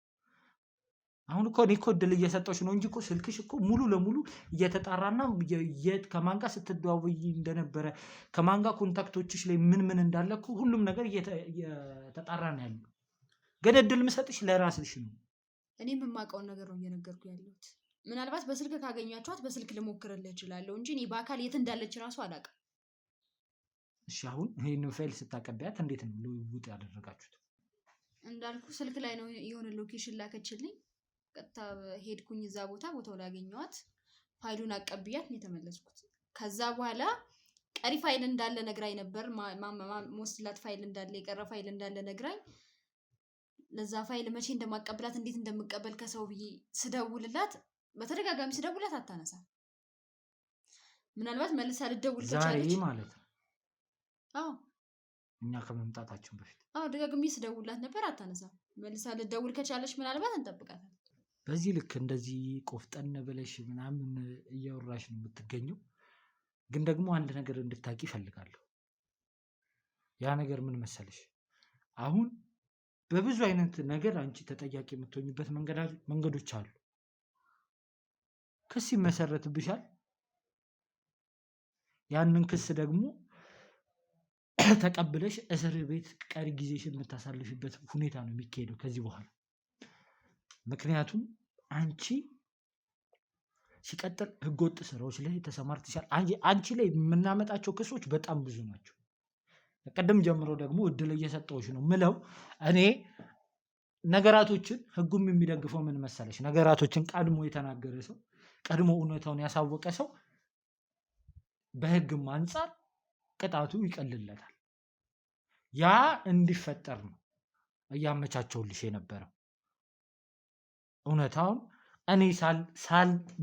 አሁን እኮ እኔ እኮ እድል እየሰጠሁሽ ነው እንጂ እኮ ስልክሽ እኮ ሙሉ ለሙሉ እየተጣራና የት ከማን ጋር ስትደዋወይ እንደነበረ ከማን ጋር ኮንታክቶችሽ ላይ ምን እንዳለ እኮ ሁሉም ነገር እየተጣራ ነው ያለው። ግን እድል የምሰጥሽ ለራስሽ ነው። እኔም የማውቀውን ነገር ነው እየነገርኩ ያለሁት። ምናልባት በስልክ ካገኛችኋት በስልክ ልሞክርልህ እችላለሁ እንጂ እኔ በአካል የት እንዳለች ራሱ አላውቅም። እሺ አሁን ይሄንን ፋይል ስታቀቢያት እንዴት ነው ልውውጥ ያደረጋችሁት? እንዳልኩ ስልክ ላይ ነው የሆነ ሎኬሽን ላከችልኝ። ቀጥታ ሄድኩኝ እዛ ቦታው ላይ አገኘኋት። ፋይሉን አቀብያት ነው የተመለስኩት። ከዛ በኋላ ቀሪ ፋይል እንዳለ ነግራኝ ነበር። ሞስትላት ፋይል እንዳለ የቀረ ፋይል እንዳለ ነግራኝ ለዛ ፋይል መቼ እንደማቀብላት እንዴት እንደምቀበል ከሰው ብዬ ስደውልላት በተደጋጋሚ ስደውልላት አታነሳም። ምናልባት መልሳ ልደውል ከቻለች ዛሬ ማለት ነው። አዎ እኛ ከመምጣታችን በፊት ደጋግሜ ስደውልላት ነበር፣ አታነሳም። መልሳ ልደውል ከቻለች ምናልባት እንጠብቃታለን። በዚህ ልክ እንደዚህ ቆፍጠን ብለሽ ምናምን እያወራሽ ነው የምትገኘው። ግን ደግሞ አንድ ነገር እንድታቂ እፈልጋለሁ። ያ ነገር ምን መሰለሽ? አሁን በብዙ አይነት ነገር አንቺ ተጠያቂ የምትሆኝበት መንገዶች አሉ። ክስ ይመሰረትብሻል። ያንን ክስ ደግሞ ተቀብለሽ እስር ቤት ቀሪ ጊዜሽን የምታሳልፍበት ሁኔታ ነው የሚካሄደው ከዚህ በኋላ። ምክንያቱም አንቺ ሲቀጥል ህገወጥ ስራዎች ላይ ተሰማርተሻል። አንቺ ላይ የምናመጣቸው ክሶች በጣም ብዙ ናቸው። ቀደም ጀምሮ ደግሞ እድል እየሰጠሁሽ ነው ምለው እኔ ነገራቶችን ህጉም የሚደግፈው ምን መሰለሽ? ነገራቶችን ቀድሞ የተናገረ ሰው ቀድሞ እውነታውን ያሳወቀ ሰው በህግም አንጻር ቅጣቱ ይቀልለታል። ያ እንዲፈጠር ነው እያመቻቸውልሽ የነበረው። እውነታውን እኔ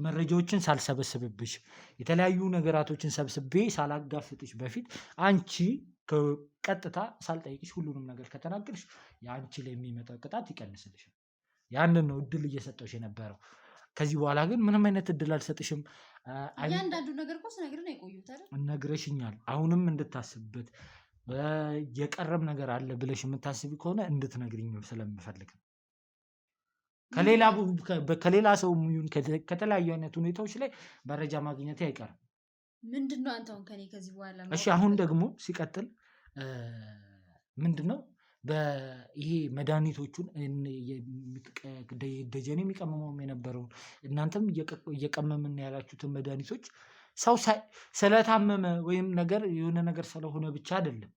መረጃዎችን ሳልሰበስብብሽ የተለያዩ ነገራቶችን ሰብስቤ ሳላጋፍጥሽ በፊት አንቺ ቀጥታ ሳልጠይቅሽ ሁሉንም ነገር ከተናገርሽ የአንቺ ላይ የሚመጣው ቅጣት ይቀንስልሻል። ያንን ነው እድል እየሰጠሁሽ የነበረው። ከዚህ በኋላ ግን ምንም አይነት እድል አልሰጥሽም። እያንዳንዱ ነገር እኮ ስነግርህ ነው የቆዩት አይደል? ነግረሽኛል። አሁንም እንድታስብበት የቀረም ነገር አለ ብለሽ የምታስቢ ከሆነ እንድትነግሪኝ ስለምፈልግ ነው። ከሌላ ሰው ከተለያዩ አይነት ሁኔታዎች ላይ መረጃ ማግኘት አይቀርም። ምንድነው አንተ አሁን ከኔ ከዚህ በኋላ? እሺ አሁን ደግሞ ሲቀጥል ምንድነው ይሄ መድኃኒቶቹን ደጀኔ የሚቀመመውም የነበረውን እናንተም እየቀመምን ያላችሁትን መድኃኒቶች ሰው ስለታመመ ወይም ነገር የሆነ ነገር ስለሆነ ብቻ አይደለም፣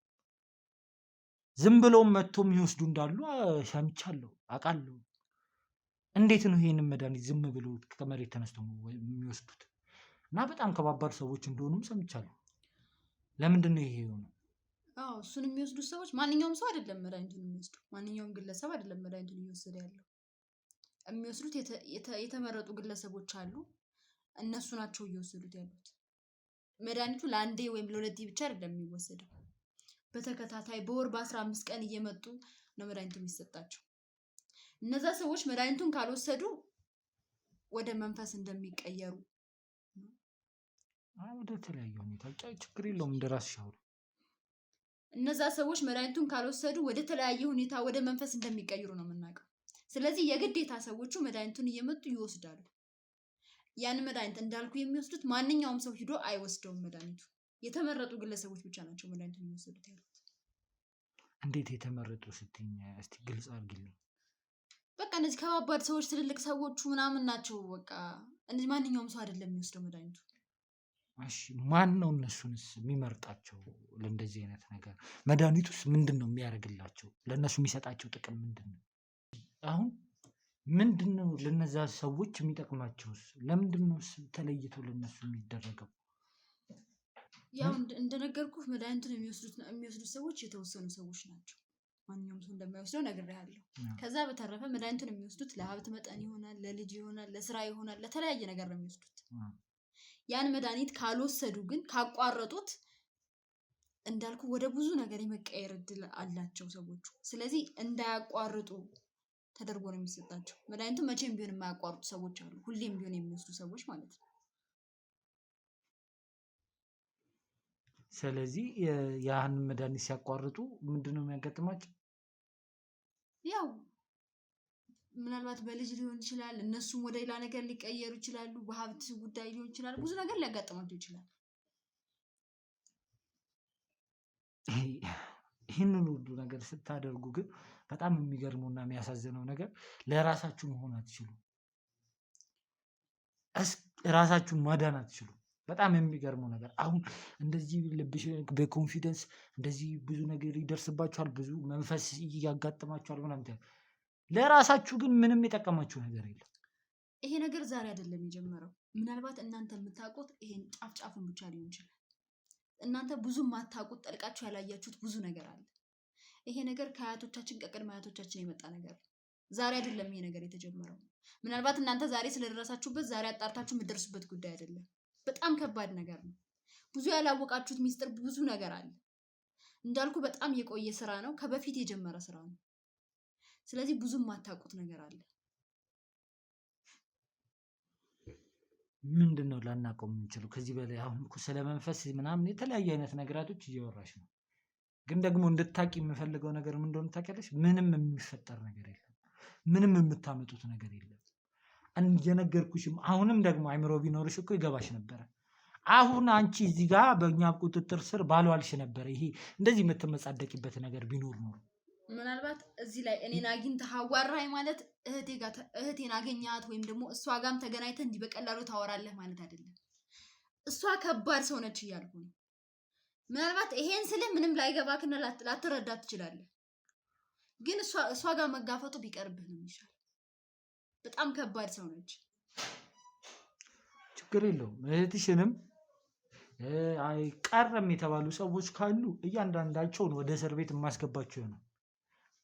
ዝም ብለውም መጥቶ የሚወስዱ እንዳሉ ሰምቻለሁ፣ አውቃለሁ። እንዴት ነው ይሄንን መድኃኒት ዝም ብሎ ከመሬት ተነስቶ የሚወስዱት? እና በጣም ከባባድ ሰዎች እንደሆኑም ሰምቻለሁ። ለምንድን ነው ይሄ የሆነው? እሱን የሚወስዱት ሰዎች ማንኛውም ሰው አይደለም መድኃኒቱን የሚወስዱ፣ ማንኛውም ግለሰብ አይደለም መድኃኒቱን እየወሰደ ያለው። የሚወስዱት የተመረጡ ግለሰቦች አሉ፣ እነሱ ናቸው እየወሰዱት ያሉት። መድኃኒቱ ለአንዴ ወይም ለሁለቴ ብቻ አይደለም የሚወሰደው። በተከታታይ በወር በ15 ቀን እየመጡ ነው መድኃኒቱ የሚሰጣቸው። እነዛ ሰዎች መድኃኒቱን ካልወሰዱ ወደ መንፈስ እንደሚቀየሩ ወደ ተለያየ ሁኔታ ችግር የለውም እንደራስሽ አውሪ። እነዛ ሰዎች መድኃኒቱን ካልወሰዱ ወደ ተለያየ ሁኔታ ወደ መንፈስ እንደሚቀይሩ ነው የምናውቀው። ስለዚህ የግዴታ ሰዎቹ መድኃኒቱን እየመጡ ይወስዳሉ። ያን መድኃኒት እንዳልኩ የሚወስዱት ማንኛውም ሰው ሂዶ አይወስደውም። መድኃኒቱ የተመረጡ ግለሰቦች ብቻ ናቸው መድኃኒቱን የሚወስዱት ያሉት። እንዴት የተመረጡ ስትኝ እስቲ ግልጽ አድርጊልኝ። በቃ እነዚህ ከባባድ ሰዎች ትልልቅ ሰዎቹ ምናምን ናቸው። በቃ እነዚህ ማንኛውም ሰው አይደለም የሚወስደው መድኃኒቱ። እሺ ማን ነው እነሱንስ የሚመርጣቸው ለእንደዚህ አይነት ነገር? መድኃኒቱስ ምንድን ነው የሚያደርግላቸው? ለእነሱ የሚሰጣቸው ጥቅም ምንድን ነው? አሁን ምንድን ነው ለነዛ ሰዎች የሚጠቅማቸውስ? ለምንድን ነው ተለይቶ ለነሱ የሚደረገው? ያው እንደነገርኩህ መድኃኒቱን የሚወስዱት ሰዎች የተወሰኑ ሰዎች ናቸው። ማንኛውም ሰው እንደማይወስደው ነግሬሃለሁ። ከዛ በተረፈ መድኃኒቱን የሚወስዱት ለሀብት መጠን ይሆናል፣ ለልጅ ይሆናል፣ ለስራ ይሆናል፣ ለተለያየ ነገር ነው የሚወስዱት። ያን መድኃኒት ካልወሰዱ ግን ካቋረጡት እንዳልኩ ወደ ብዙ ነገር የመቀየር እድል አላቸው ሰዎቹ። ስለዚህ እንዳያቋርጡ ተደርጎ ነው የሚሰጣቸው። መድኃኒቱን መቼም ቢሆን የማያቋርጡ ሰዎች አሉ፣ ሁሌም ቢሆን የሚወስዱ ሰዎች ማለት ነው። ስለዚህ ያን መድኃኒት ሲያቋርጡ ምንድን ነው የሚያጋጥማቸው? ያው ምናልባት በልጅ ሊሆን ይችላል፣ እነሱም ወደ ሌላ ነገር ሊቀየሩ ይችላሉ፣ በሀብት ጉዳይ ሊሆን ይችላል፣ ብዙ ነገር ሊያጋጥማቸው ይችላል። ይህንን ሁሉ ነገር ስታደርጉ ግን በጣም የሚገርመውና የሚያሳዝነው ነገር ለራሳችሁ መሆን አትችሉም። ራሳችሁን ማዳን አትችሉም። በጣም የሚገርመው ነገር አሁን እንደዚህ ልብሽ በኮንፊደንስ እንደዚህ ብዙ ነገር ይደርስባችኋል፣ ብዙ መንፈስ እያጋጥማችኋል ምናምን። ለራሳችሁ ግን ምንም የጠቀማችሁ ነገር የለም። ይሄ ነገር ዛሬ አይደለም የጀመረው። ምናልባት እናንተ የምታውቁት ይሄን ጫፍ ጫፉን ብቻ ሊሆን ይችላል። እናንተ ብዙ የማታውቁት ጠልቃችሁ ያላያችሁት ብዙ ነገር አለ። ይሄ ነገር ከአያቶቻችን ከቅድመ አያቶቻችን የመጣ ነገር ነው። ዛሬ አይደለም ይሄ ነገር የተጀመረው። ምናልባት እናንተ ዛሬ ስለደረሳችሁበት ዛሬ አጣርታችሁ የምትደርሱበት ጉዳይ አይደለም። በጣም ከባድ ነገር ነው። ብዙ ያላወቃችሁት ሚስጥር ብዙ ነገር አለ። እንዳልኩ በጣም የቆየ ስራ ነው፣ ከበፊት የጀመረ ስራ ነው። ስለዚህ ብዙ የማታውቁት ነገር አለ። ምንድን ነው ላናውቀው የምንችለው ከዚህ በላይ? አሁን እኮ ስለ መንፈስ ምናምን የተለያዩ አይነት ነገራቶች እያወራሽ ነው። ግን ደግሞ እንድታቂ የምፈልገው ነገር ምን እንደሆነ ታውቂያለሽ? ምንም የሚፈጠር ነገር የለም። ምንም የምታመጡት ነገር የለም። እየነገርኩሽም አሁንም ደግሞ አይምሮ ቢኖርሽ እኮ ይገባሽ ነበረ። አሁን አንቺ እዚህ ጋር በእኛ ቁጥጥር ስር ባልዋልሽ ነበረ። ይሄ እንደዚህ የምትመጻደቂበት ነገር ቢኖር ነው። ምናልባት እዚህ ላይ እኔን አግኝተህ አዋራኝ ማለት እህቴን አገኛት ወይም ደግሞ እሷ ጋርም ተገናኝተህ እንዲህ በቀላሉ ታወራለህ ማለት አይደለም። እሷ ከባድ ሰው ነች እያልኩ ነው። ምናልባት ይሄን ስልህ ምንም ላይገባክና ላትረዳት ትችላለህ። ግን እሷ ጋር መጋፈጡ ቢቀርብህ ነው የሚሻል። በጣም ከባድ ሰው ነች። ችግር የለውም። እህትሽንም ቀረም የተባሉ ሰዎች ካሉ እያንዳንዳቸውን ወደ እስር ቤት የማስገባቸው ይሆናል።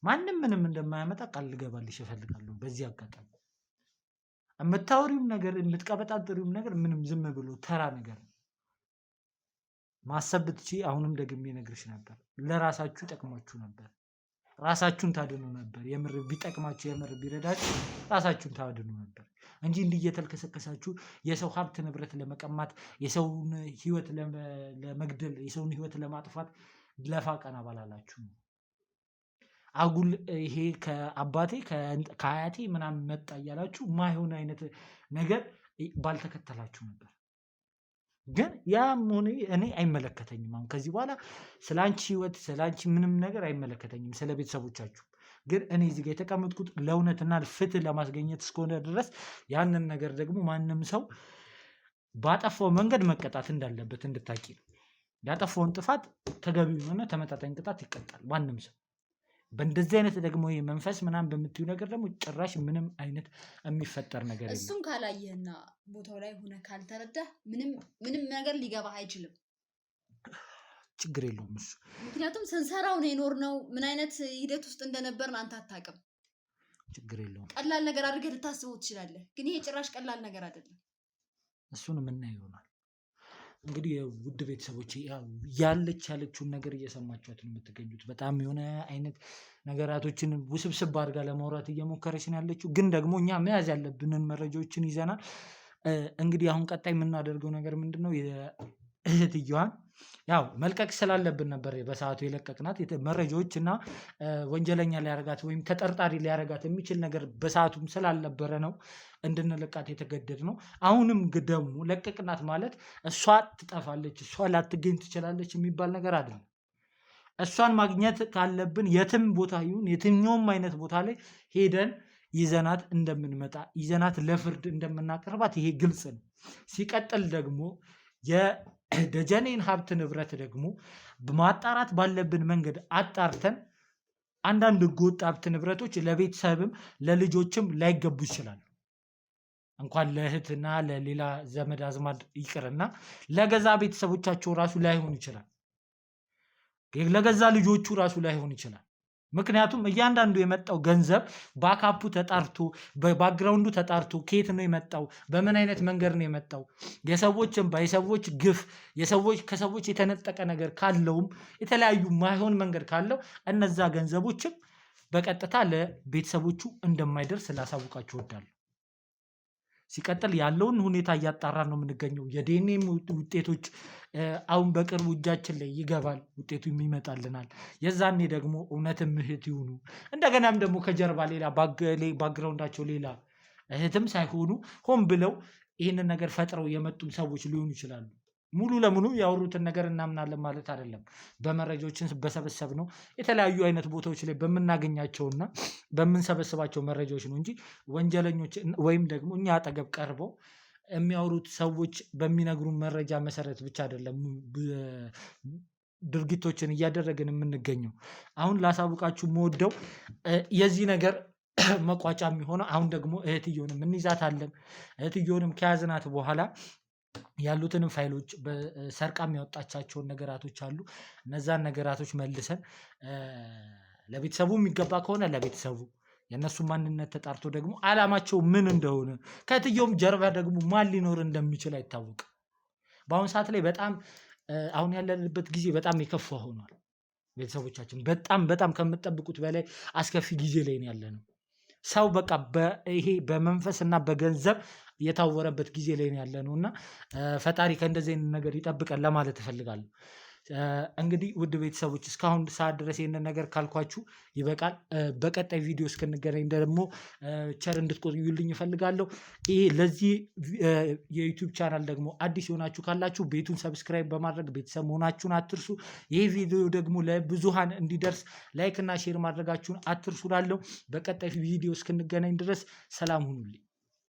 ማንም ምንም እንደማያመጣ ቃል ልገባልሽ እፈልጋለሁ። በዚህ አጋጣሚ የምታወሪውም ነገር የምትቀበጣጥሪውም ነገር ምንም ዝም ብሎ ተራ ነገር ነው። ማሰብ ብትችይ አሁንም ደግሜ እነግርሽ ነበር፣ ለራሳችሁ ይጠቅማችሁ ነበር፣ ራሳችሁን ታድኑ ነበር። የምር ቢጠቅማችሁ የምር ቢረዳችሁ ራሳችሁን ታድኑ ነበር እንጂ እንዲህ እየተልከሰከሳችሁ የሰው ሀብት ንብረት ለመቀማት፣ የሰውን ህይወት ለመግደል፣ የሰውን ህይወት ለማጥፋት ለፋ ቀና ባላላችሁ ነው። አጉል ይሄ ከአባቴ ከአያቴ ምናምን መጣ እያላችሁ ማይሆን አይነት ነገር ባልተከተላችሁ ነበር። ግን ያም ሆነ እኔ አይመለከተኝም። አሁን ከዚህ በኋላ ስለ አንቺ ህይወት ስለ አንቺ ምንም ነገር አይመለከተኝም፣ ስለ ቤተሰቦቻችሁ። ግን እኔ እዚህ ጋር የተቀመጥኩት ለእውነትና ፍትህ ለማስገኘት እስከሆነ ድረስ ያንን ነገር ደግሞ ማንም ሰው ባጠፋው መንገድ መቀጣት እንዳለበት እንድታቂ ነው። ያጠፋውን ጥፋት ተገቢ የሆነ ተመጣጣኝ ቅጣት ይቀጣል ማንም ሰው። በእንደዚህ አይነት ደግሞ መንፈስ ምናምን በምትዩ ነገር ደግሞ ጭራሽ ምንም አይነት የሚፈጠር ነገር የለም። እሱን ካላየህና ቦታው ላይ ሆነ ካልተረዳህ ምንም ነገር ሊገባህ አይችልም። ችግር የለውም እሱ። ምክንያቱም ስንሰራው ነው የኖርነው። ምን አይነት ሂደት ውስጥ እንደነበርን አንተ አታውቅም። ችግር የለውም። ቀላል ነገር አድርገህ ልታስበው ትችላለህ፣ ግን ይሄ ጭራሽ ቀላል ነገር አይደለም። እሱን የምናየው ይሆናል። እንግዲህ ውድ ቤተሰቦች ያለችውን ነገር እየሰማችኋት ነው የምትገኙት። በጣም የሆነ አይነት ነገራቶችን ውስብስብ አድርጋ ለማውራት እየሞከረች ነው ያለችው። ግን ደግሞ እኛ መያዝ ያለብንን መረጃዎችን ይዘናል። እንግዲህ አሁን ቀጣይ የምናደርገው ነገር ምንድነው? እህትየዋን ያው መልቀቅ ስላለብን ነበር በሰዓቱ የለቀቅናት። መረጃዎች እና ወንጀለኛ ሊያረጋት ወይም ተጠርጣሪ ሊያረጋት የሚችል ነገር በሰዓቱም ስላልነበረ ነው እንድንለቃት የተገደድ ነው። አሁንም ደግሞ ለቀቅናት ማለት እሷ ትጠፋለች፣ እሷ ላትገኝ ትችላለች የሚባል ነገር አይደለም። እሷን ማግኘት ካለብን የትም ቦታ ይሁን የትኛውም አይነት ቦታ ላይ ሄደን ይዘናት እንደምንመጣ ይዘናት ለፍርድ እንደምናቀርባት ይሄ ግልጽ ነው። ሲቀጥል ደግሞ የደጀኔን ሀብት ንብረት ደግሞ ማጣራት ባለብን መንገድ አጣርተን አንዳንድ ህገወጥ ሀብት ንብረቶች ለቤተሰብም ለልጆችም ላይገቡ ይችላሉ። እንኳን ለእህትና ለሌላ ዘመድ አዝማድ ይቅርና ለገዛ ቤተሰቦቻቸው ራሱ ላይሆን ይችላል። ለገዛ ልጆቹ ራሱ ላይሆን ይችላል። ምክንያቱም እያንዳንዱ የመጣው ገንዘብ ባካፑ ተጣርቶ በባክግራውንዱ ተጣርቶ ከየት ነው የመጣው፣ በምን አይነት መንገድ ነው የመጣው፣ የሰዎች ግፍ ከሰዎች የተነጠቀ ነገር ካለውም የተለያዩ ማይሆን መንገድ ካለው እነዛ ገንዘቦችም በቀጥታ ለቤተሰቦቹ እንደማይደርስ ላሳውቃችሁ እወዳለሁ። ሲቀጥል ያለውን ሁኔታ እያጣራን ነው የምንገኘው። የዲኤንኤ ውጤቶች አሁን በቅርቡ እጃችን ላይ ይገባል፣ ውጤቱ ይመጣልናል። የዛኔ ደግሞ እውነትም እህት ይሁኑ እንደገናም ደግሞ ከጀርባ ሌላ ባክግራውንዳቸው ሌላ እህትም ሳይሆኑ ሆን ብለው ይህንን ነገር ፈጥረው የመጡም ሰዎች ሊሆኑ ይችላሉ። ሙሉ ለሙሉ ያወሩትን ነገር እናምናለን ማለት አይደለም። በመረጃዎችን በሰበሰብ ነው የተለያዩ አይነት ቦታዎች ላይ በምናገኛቸውና በምንሰበስባቸው መረጃዎች ነው እንጂ ወንጀለኞች ወይም ደግሞ እኛ አጠገብ ቀርበው የሚያወሩት ሰዎች በሚነግሩን መረጃ መሰረት ብቻ አይደለም ድርጊቶችን እያደረግን የምንገኘው። አሁን ላሳውቃችሁ የምወደው የዚህ ነገር መቋጫ የሚሆነው አሁን ደግሞ እህትየውንም እንይዛታለን። እህትየውንም ከያዝናት በኋላ ያሉትንም ፋይሎች ሰርቃ የሚያወጣቻቸውን ነገራቶች አሉ። እነዛን ነገራቶች መልሰን ለቤተሰቡ የሚገባ ከሆነ ለቤተሰቡ የእነሱ ማንነት ተጣርቶ ደግሞ አላማቸው ምን እንደሆነ ከእህትየውም ጀርባ ደግሞ ማን ሊኖር እንደሚችል አይታወቅም። በአሁኑ ሰዓት ላይ በጣም አሁን ያለንበት ጊዜ በጣም የከፋ ሆኗል። ቤተሰቦቻችን በጣም ከምትጠብቁት በላይ አስከፊ ጊዜ ላይ ነው ያለነው። ሰው በቃ ይሄ በመንፈስ እና በገንዘብ የታወረበት ጊዜ ላይ ነው ያለነው እና ፈጣሪ ከእንደዚህ አይነት ነገር ይጠብቀን ለማለት እፈልጋለሁ። እንግዲህ ውድ ቤተሰቦች እስካሁን ሰዓት ድረስ ይህንን ነገር ካልኳችሁ ይበቃል። በቀጣይ ቪዲዮ እስክንገናኝ ደግሞ ቸር እንድትቆዩልኝ እፈልጋለሁ። ይሄ ለዚህ የዩቲዩብ ቻናል ደግሞ አዲስ የሆናችሁ ካላችሁ ቤቱን ሰብስክራይብ በማድረግ ቤተሰብ መሆናችሁን አትርሱ። ይሄ ቪዲዮ ደግሞ ለብዙሃን እንዲደርስ ላይክ እና ሼር ማድረጋችሁን አትርሱ። ላለው በቀጣይ ቪዲዮ እስክንገናኝ ድረስ ሰላም ሁኑልኝ።